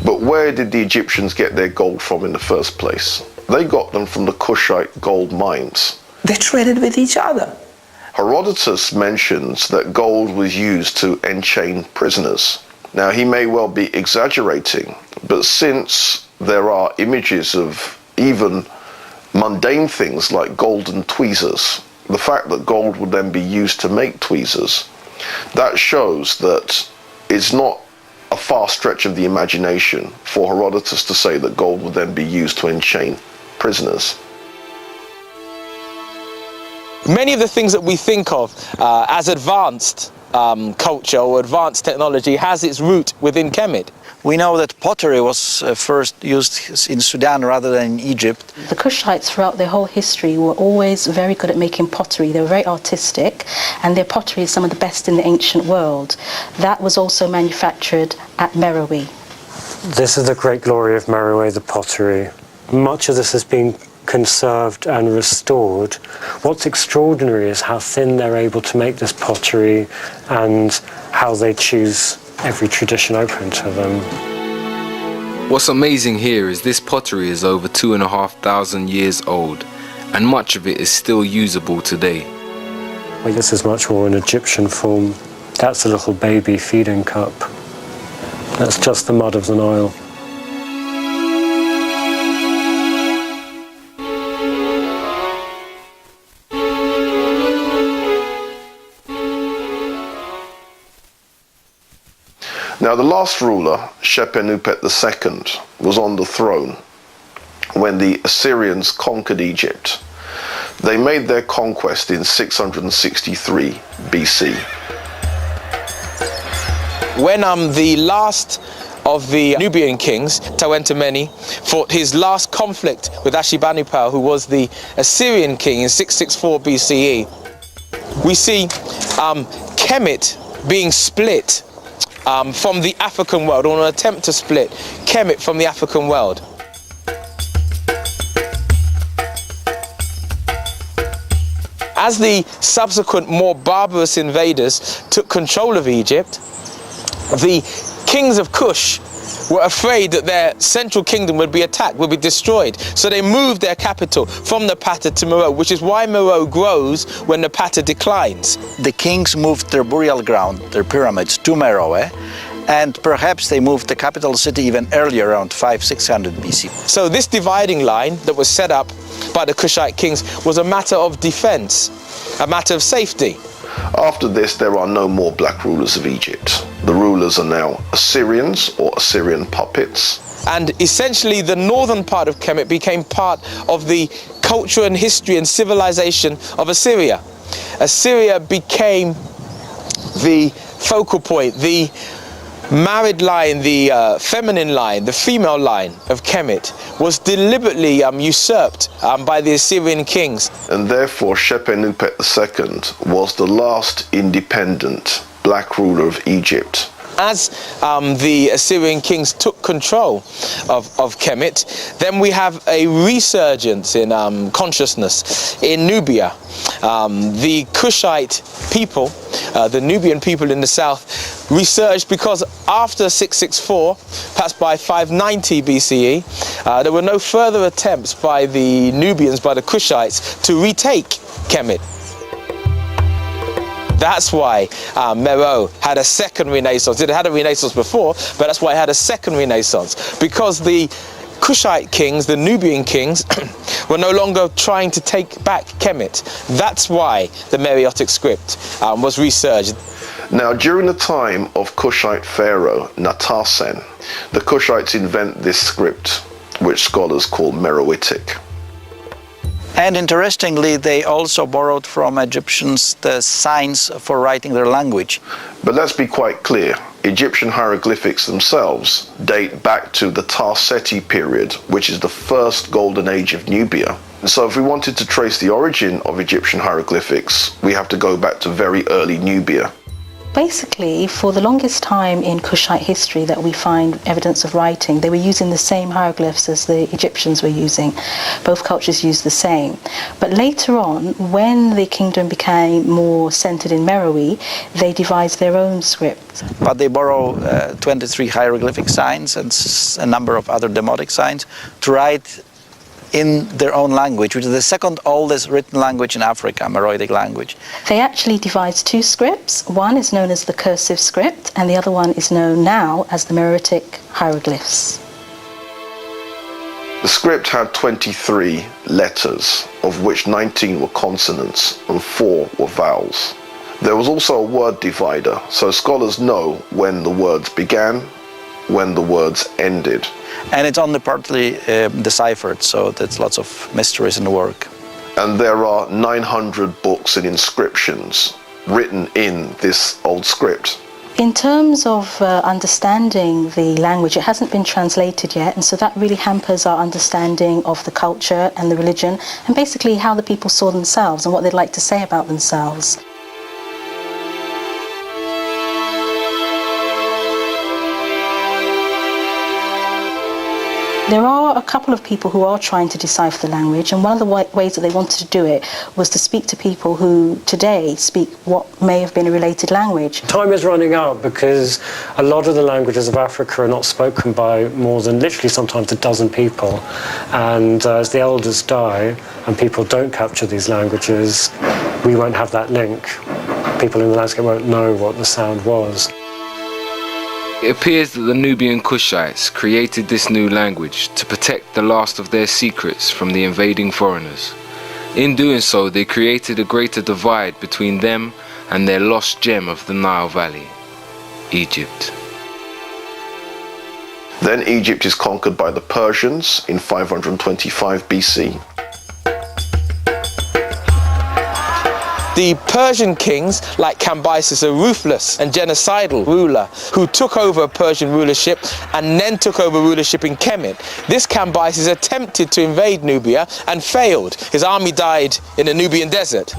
But where did the Egyptians get their gold from in the first place? They got them from the Kushite gold mines. They traded with each other. Herodotus mentions that gold was used to enchain prisoners. Now, he may well be exaggerating, but since there are images of even mundane things like golden tweezers, the fact that gold would then be used to make tweezers, that shows that it's not a far stretch of the imagination for Herodotus to say that gold would then be used to enchain prisoners. Many of the things that we think of as advanced culture or advanced technology has its root within Kemet. We know that pottery was first used in Sudan rather than in Egypt. The Kushites throughout their whole history were always very good at making pottery. They were very artistic, and their pottery is some of the best in the ancient world. That was also manufactured at Meroe. This is the great glory of Meroe, the pottery. Much of this has been conserved and restored. What's extraordinary is how thin they're able to make this pottery and how they choose every tradition open to them. What's amazing here is this pottery is over 2,500 years old, and much of it is still usable today. Well, this is much more an Egyptian form. That's a little baby feeding cup. That's just the mud of the Nile. Now, the last ruler, Shepenupet II, was on the throne when the Assyrians conquered Egypt. They made their conquest in 663 BC. When the last of the Nubian kings, Tawentameni, fought his last conflict with Ashurbanipal, who was the Assyrian king in 664 BCE, we see Kemet being split from the African world, or an attempt to split Kemet from the African world. As the subsequent more barbarous invaders took control of Egypt, the kings of Kush were afraid that their central kingdom would be attacked, would be destroyed. So they moved their capital from Napata to Meroe, which is why Meroe grows when Napata declines. The kings moved their burial ground, their pyramids, to Meroe, and perhaps they moved the capital city even earlier, around 500-600 BC. So this dividing line that was set up by the Kushite kings was a matter of defense, a matter of safety. After this, there are no more black rulers of Egypt. The rulers are now Assyrians, or Assyrian puppets. And essentially the northern part of Kemet became part of the culture and history and civilization of Assyria. Assyria became the focal point, the married line, the feminine line, the female line of Kemet was deliberately usurped by the Assyrian kings. And therefore Shepenupet II was the last independent black ruler of Egypt. As the Assyrian kings took control of Kemet, then we have a resurgence in consciousness in Nubia. The Kushite people, the Nubian people in the south, resurged because after 664, perhaps by 590 BCE, there were no further attempts by the Nubians, by the Kushites, to retake Kemet. That's why Meroe had a second renaissance. It had a renaissance before, but that's why it had a second renaissance. Because the Kushite kings, the Nubian kings, were no longer trying to take back Kemet. That's why the Meroitic script was resurged. Now, during the time of Kushite pharaoh Natasen, the Kushites invent this script, which scholars call Meroitic. And interestingly, they also borrowed from Egyptians the signs for writing their language. But let's be quite clear. Egyptian hieroglyphics themselves date back to the Tarseti period, which is the first golden age of Nubia. So if we wanted to trace the origin of Egyptian hieroglyphics, we have to go back to very early Nubia. Basically, for the longest time in Kushite history that we find evidence of writing, they were using the same hieroglyphs as the Egyptians were using. Both cultures used the same. But later on, when the kingdom became more centered in Meroe, they devised their own script. But they borrow 23 hieroglyphic signs and a number of other demotic signs to write in their own language, which is the second oldest written language in Africa, Meroitic language. They actually devised two scripts. One is known as the cursive script, and the other one is known now as the Meroitic hieroglyphs. The script had 23 letters, of which 19 were consonants and 4 were vowels. There was also a word divider, so scholars know when the words began, when the words ended. And it's only partly deciphered, so there's lots of mysteries in the work. And there are 900 books and inscriptions written in this old script. In terms of understanding the language, it hasn't been translated yet, and so that really hampers our understanding of the culture and the religion, and basically how the people saw themselves and what they'd like to say about themselves. There are a couple of people who are trying to decipher the language, and one of the ways that they wanted to do it was to speak to people who today speak what may have been a related language. Time is running out because a lot of the languages of Africa are not spoken by more than literally sometimes a dozen people. And as the elders die and people don't capture these languages, we won't have that link. People in the landscape won't know what the sound was. It appears that the Nubian Kushites created this new language to protect the last of their secrets from the invading foreigners. In doing so, they created a greater divide between them and their lost gem of the Nile Valley, Egypt. Then Egypt is conquered by the Persians in 525 BC. The Persian kings, like Cambyses, a ruthless and genocidal ruler who took over Persian rulership and then took over rulership in Kemet. This Cambyses attempted to invade Nubia and failed. His army died in the Nubian desert.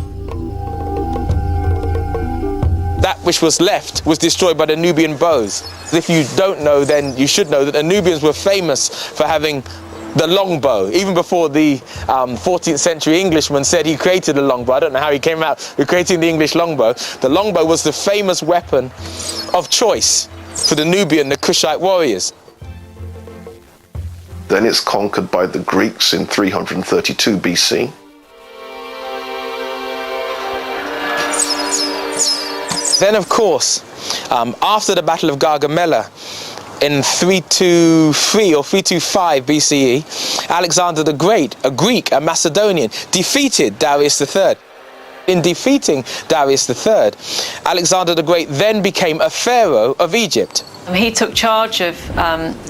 That which was left was destroyed by the Nubian bows. If you don't know, then you should know that the Nubians were famous for having the longbow. Even before the 14th century Englishman said he created a longbow. I don't know how he came out with creating the English longbow. The longbow was the famous weapon of choice for the Nubian, the Kushite warriors. Then it's conquered by the Greeks in 332 BC. Then, of course, after the Battle of Gargamella, in 323 or 325 BCE, Alexander the Great, a Greek, a Macedonian, defeated Darius III. In defeating Darius III, Alexander the Great then became a pharaoh of Egypt. He took charge of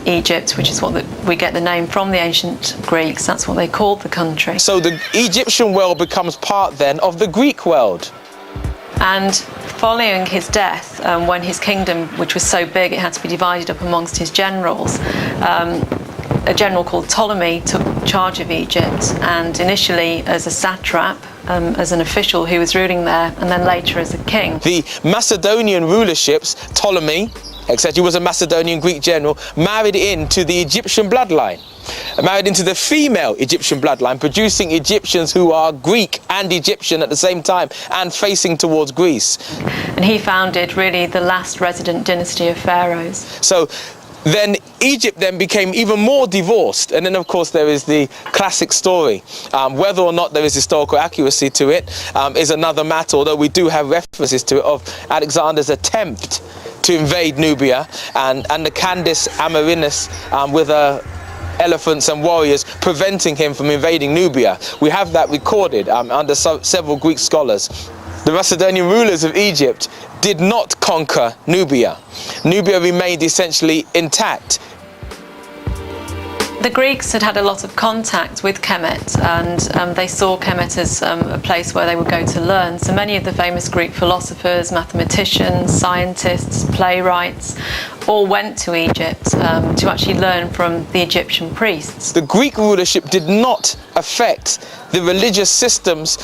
Egypt, which is what we get the name from the ancient Greeks. That's what they called the country. So the Egyptian world becomes part then of the Greek world. And following his death, when his kingdom, which was so big it had to be divided up amongst his generals, a general called Ptolemy took charge of Egypt, and initially as a satrap, as an official who was ruling there, and then later as a king. The Macedonian rulerships, Ptolemy, etc., was a Macedonian Greek general, married into the Egyptian bloodline. Married into the female Egyptian bloodline, producing Egyptians who are Greek and Egyptian at the same time and facing towards Greece. And he founded really the last resident dynasty of pharaohs. So then Egypt then became even more divorced, and then of course there is the classic story. Whether or not there is historical accuracy to it is another matter, although we do have references to it of Alexander's attempt to invade Nubia and the Candace Amerinus with elephants and warriors preventing him from invading Nubia. We have that recorded under several Greek scholars. The Macedonian rulers of Egypt did not conquer Nubia. Nubia remained essentially intact. The Greeks had had a lot of contact with Kemet, and they saw Kemet as a place where they would go to learn. So many of the famous Greek philosophers, mathematicians, scientists, playwrights all went to Egypt to actually learn from the Egyptian priests. The Greek rulership did not affect the religious systems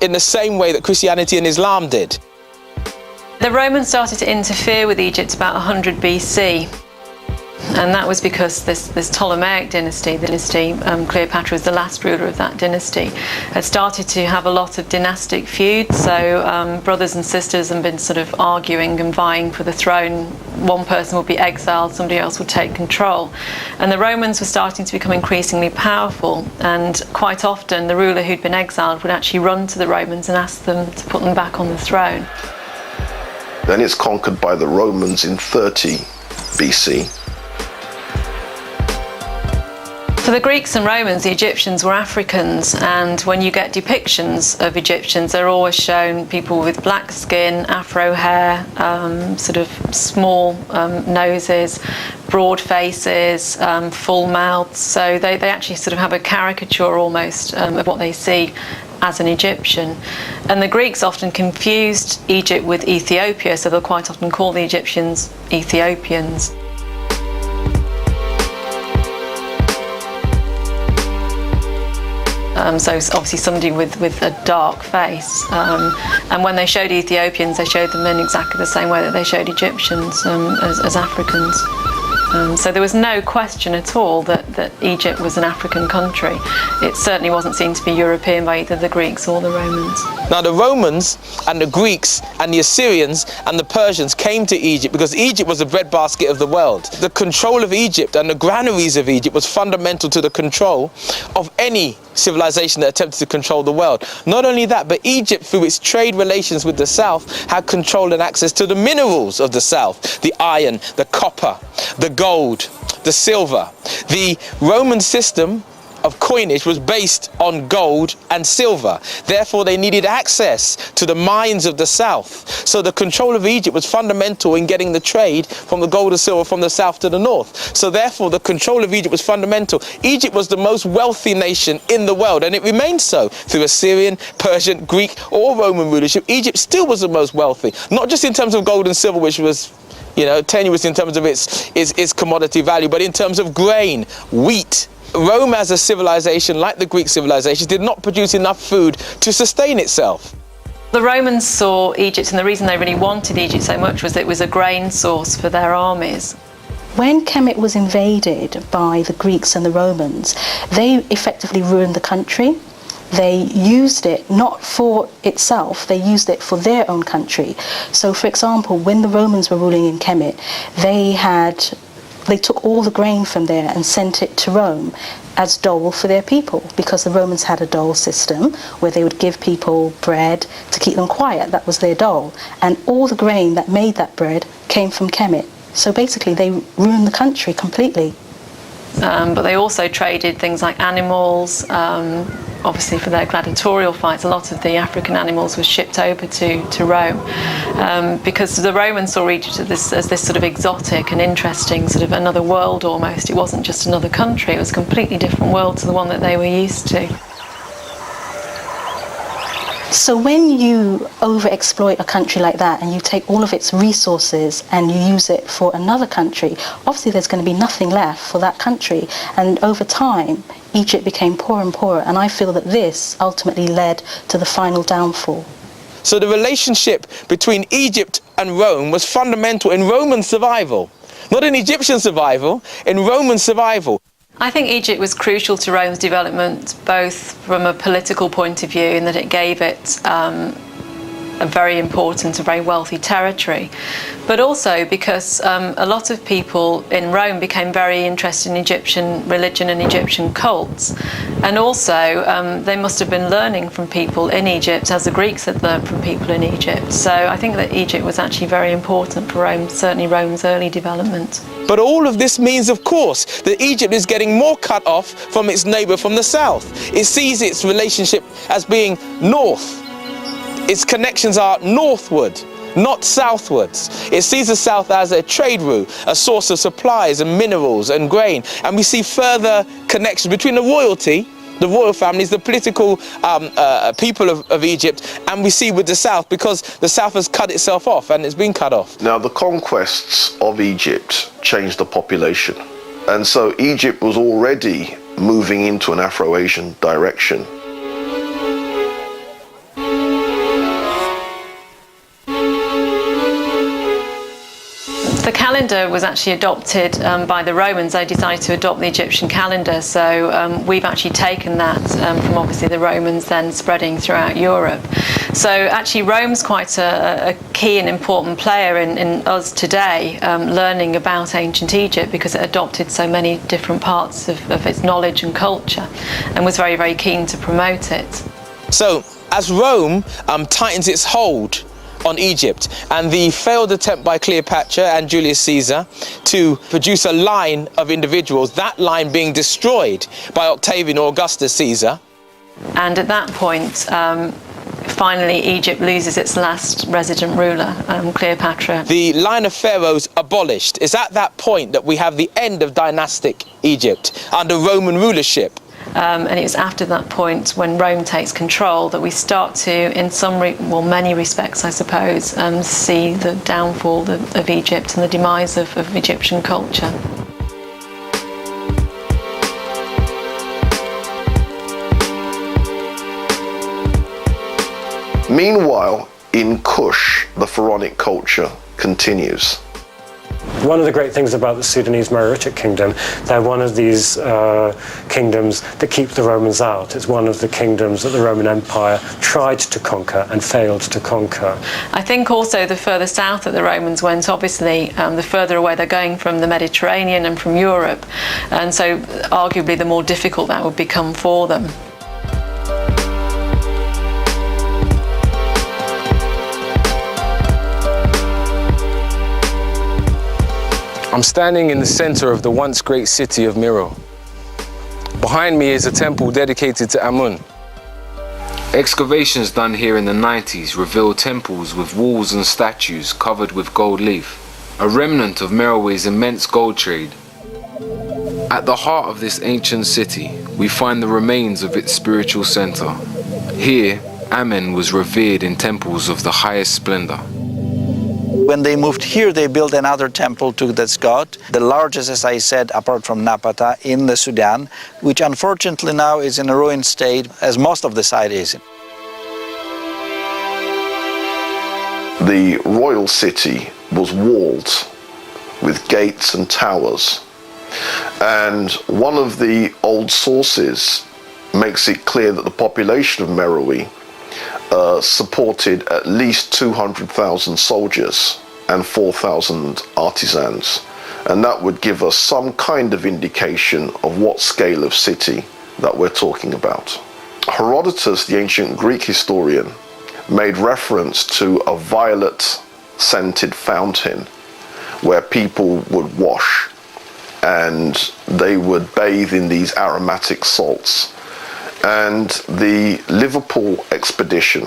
in the same way that Christianity and Islam did. The Romans started to interfere with Egypt about 100 BC. And that was because this Ptolemaic dynasty, Cleopatra was the last ruler of that dynasty, had started to have a lot of dynastic feuds. So brothers and sisters had been sort of arguing and vying for the throne. One person would be exiled, somebody else would take control. And the Romans were starting to become increasingly powerful. And quite often the ruler who'd been exiled would actually run to the Romans and ask them to put them back on the throne. Then it's conquered by the Romans in 30 BC. For the Greeks and Romans, the Egyptians were Africans, and when you get depictions of Egyptians, they're always shown people with black skin, afro hair, sort of small noses, broad faces, full mouths. So they actually sort of have a caricature almost of what they see as an Egyptian. And the Greeks often confused Egypt with Ethiopia, so they'll quite often call the Egyptians Ethiopians. So obviously somebody with a dark face. And when they showed Ethiopians, they showed them in exactly the same way that they showed Egyptians as Africans. So there was no question at all that Egypt was an African country. It certainly wasn't seen to be European by either the Greeks or the Romans. Now the Romans and the Greeks and the Assyrians and the Persians came to Egypt because Egypt was the breadbasket of the world. The control of Egypt and the granaries of Egypt was fundamental to the control of any civilization that attempted to control the world. Not only that, but Egypt, through its trade relations with the south, had control and access to the minerals of the south: the iron, the copper, the gold, the silver. The Roman system of coinage was based on gold and silver. Therefore, they needed access to the mines of the south. So the control of Egypt was fundamental in getting the trade from the gold and silver from the south to the north. So therefore, the control of Egypt was fundamental. Egypt was the most wealthy nation in the world, and it remained so through Assyrian, Persian, Greek, or Roman rulership. Egypt still was the most wealthy, not just in terms of gold and silver, which was, tenuous in terms of its commodity value, but in terms of grain, wheat. Rome as a civilization, like the Greek civilization, did not produce enough food to sustain itself. The Romans saw Egypt, and the reason they really wanted Egypt so much was that it was a grain source for their armies. When Kemet was invaded by the Greeks and the Romans, they effectively ruined the country. They used it not for itself, they used it for their own country. So for example, when the Romans were ruling in Kemet, they took all the grain from there and sent it to Rome as dole for their people, because the Romans had a dole system where they would give people bread to keep them quiet. That was their dole. And all the grain that made that bread came from Kemet. So basically they ruined the country completely. But they also traded things like animals, obviously for their gladiatorial fights. A lot of the African animals were shipped over to Rome because the Romans saw Egypt as this sort of exotic and interesting, sort of another world almost. It wasn't just another country, it was a completely different world to the one that they were used to. So when you overexploit a country like that and you take all of its resources and you use it for another country, obviously there's going to be nothing left for that country. And over time, Egypt became poorer and poorer, and I feel that this ultimately led to the final downfall. So the relationship between Egypt and Rome was fundamental in Roman survival. Not in Egyptian survival, in Roman survival. I think Egypt was crucial to Rome's development, both from a political point of view, in that it gave it a very important, a very wealthy territory, but also because a lot of people in Rome became very interested in Egyptian religion and Egyptian cults, and also they must have been learning from people in Egypt as the Greeks had learned from people in Egypt. So I think that Egypt was actually very important for Rome, certainly Rome's early development. But all of this means, of course, that Egypt is getting more cut off from its neighbour from the south. It sees its relationship as being north. Its connections are northward, not southwards. It sees the south as a trade route, a source of supplies and minerals and grain. And we see further connections between the royalty, the royal families, the political people of Egypt, and we see with the south, because the south has cut itself off and it's been cut off. Now, the conquests of Egypt changed the population. And so Egypt was already moving into an Afro-Asian direction. The calendar was actually adopted by the Romans. They decided to adopt the Egyptian calendar, so we've actually taken that from obviously the Romans, then spreading throughout Europe. So actually Rome's quite a key and important player in us today learning about ancient Egypt, because it adopted so many different parts of its knowledge and culture and was very, very keen to promote it. So as Rome tightens its hold on Egypt, and the failed attempt by Cleopatra and Julius Caesar to produce a line of individuals, that line being destroyed by Octavian or Augustus Caesar. And at that point, finally Egypt loses its last resident ruler, Cleopatra. The line of pharaohs abolished. It's at that point that we have the end of dynastic Egypt under Roman rulership. And it was after that point, when Rome takes control, that we start to, in many respects, I suppose, see the downfall of Egypt and the demise of Egyptian culture. Meanwhile, in Kush, the pharaonic culture continues. One of the great things about the Sudanese Meroitic Kingdom, they're one of these kingdoms that keep the Romans out. It's one of the kingdoms that the Roman Empire tried to conquer and failed to conquer. I think also the further south that the Romans went, obviously, the further away they're going from the Mediterranean and from Europe, and so arguably the more difficult that would become for them. I'm standing in the center of the once great city of Miro. Behind me is a temple dedicated to Amun. Excavations done here in the 90s reveal temples with walls and statues covered with gold leaf, a remnant of Merowe's immense gold trade. At the heart of this ancient city, we find the remains of its spiritual center. Here, Amen was revered in temples of the highest splendor. When they moved here, they built another temple to this god, the largest, as I said, apart from Napata, in the Sudan, which unfortunately now is in a ruined state, as most of the site is. The royal city was walled with gates and towers, and one of the old sources makes it clear that the population of Meroe supported at least 200,000 soldiers and 4,000 artisans, and that would give us some kind of indication of what scale of city that we're talking about. Herodotus, the ancient Greek historian, made reference to a violet-scented fountain where people would wash and they would bathe in these aromatic salts. And the Liverpool expedition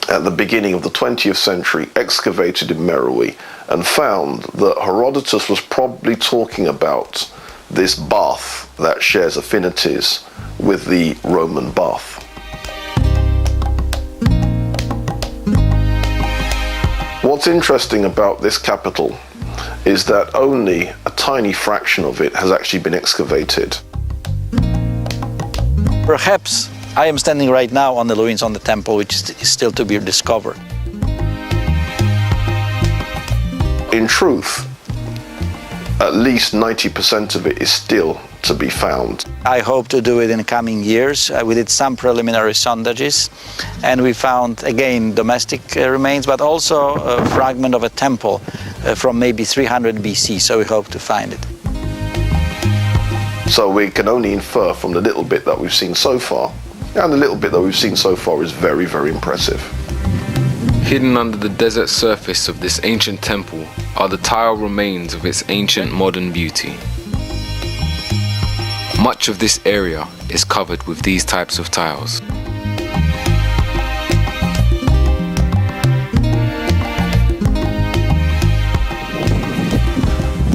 at the beginning of the 20th century excavated in Meroe and found that Herodotus was probably talking about this bath that shares affinities with the Roman bath. What's interesting about this capital is that only a tiny fraction of it has actually been excavated. Perhaps I am standing right now on the ruins on the temple, which is still to be discovered. In truth, at least 90% of it is still to be found. I hope to do it in the coming years. We did some preliminary sondages, and we found, again, domestic remains, but also a fragment of a temple from maybe 300 BC, so we hope to find it. So we can only infer from the little bit that we've seen so far, and the little bit that we've seen so far is very, very impressive. Hidden under the desert surface of this ancient temple are the tile remains of its ancient modern beauty. Much of this area is covered with these types of tiles.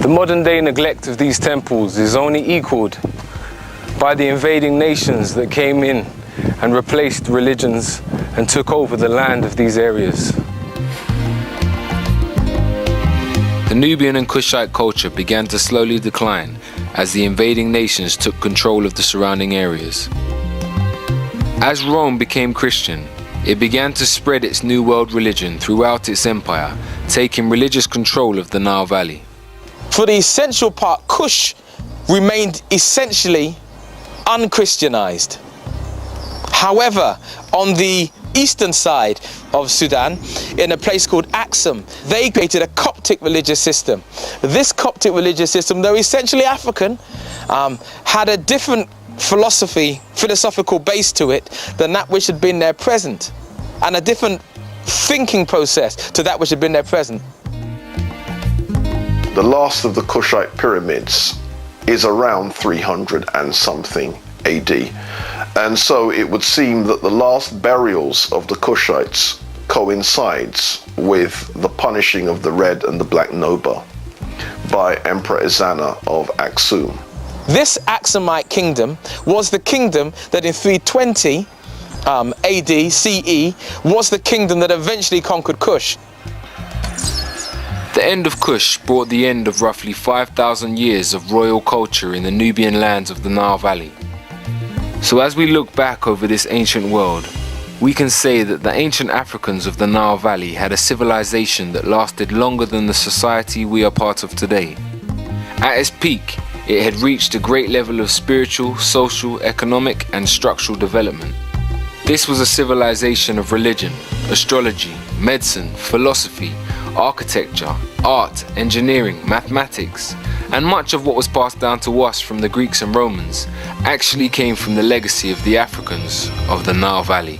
The modern day neglect of these temples is only equaled by the invading nations that came in and replaced religions and took over the land of these areas. The Nubian and Kushite culture began to slowly decline as the invading nations took control of the surrounding areas. As Rome became Christian, it began to spread its New World religion throughout its empire, taking religious control of the Nile Valley. For the essential part, Kush remained essentially unchristianized. However, on the eastern side of Sudan, in a place called Aksum, they created a Coptic religious system. This Coptic religious system, though essentially African, had a different philosophical base to it than that which had been there present, and a different thinking process to that which had been there present. The last of the Kushite pyramids is around 300 and something AD. And so it would seem that the last burials of the Kushites coincides with the punishing of the Red and the Black Noba by Emperor Ezana of Aksum. This Aksumite kingdom was the kingdom that in 320 AD CE was the kingdom that eventually conquered Kush. The end of Kush brought the end of roughly 5,000 years of royal culture in the Nubian lands of the Nile Valley. So as we look back over this ancient world, we can say that the ancient Africans of the Nile Valley had a civilization that lasted longer than the society we are part of today. At its peak, it had reached a great level of spiritual, social, economic, and structural development. This was a civilization of religion, astrology, medicine, philosophy, architecture, art, engineering, mathematics, and much of what was passed down to us from the Greeks and Romans actually came from the legacy of the Africans of the Nile Valley.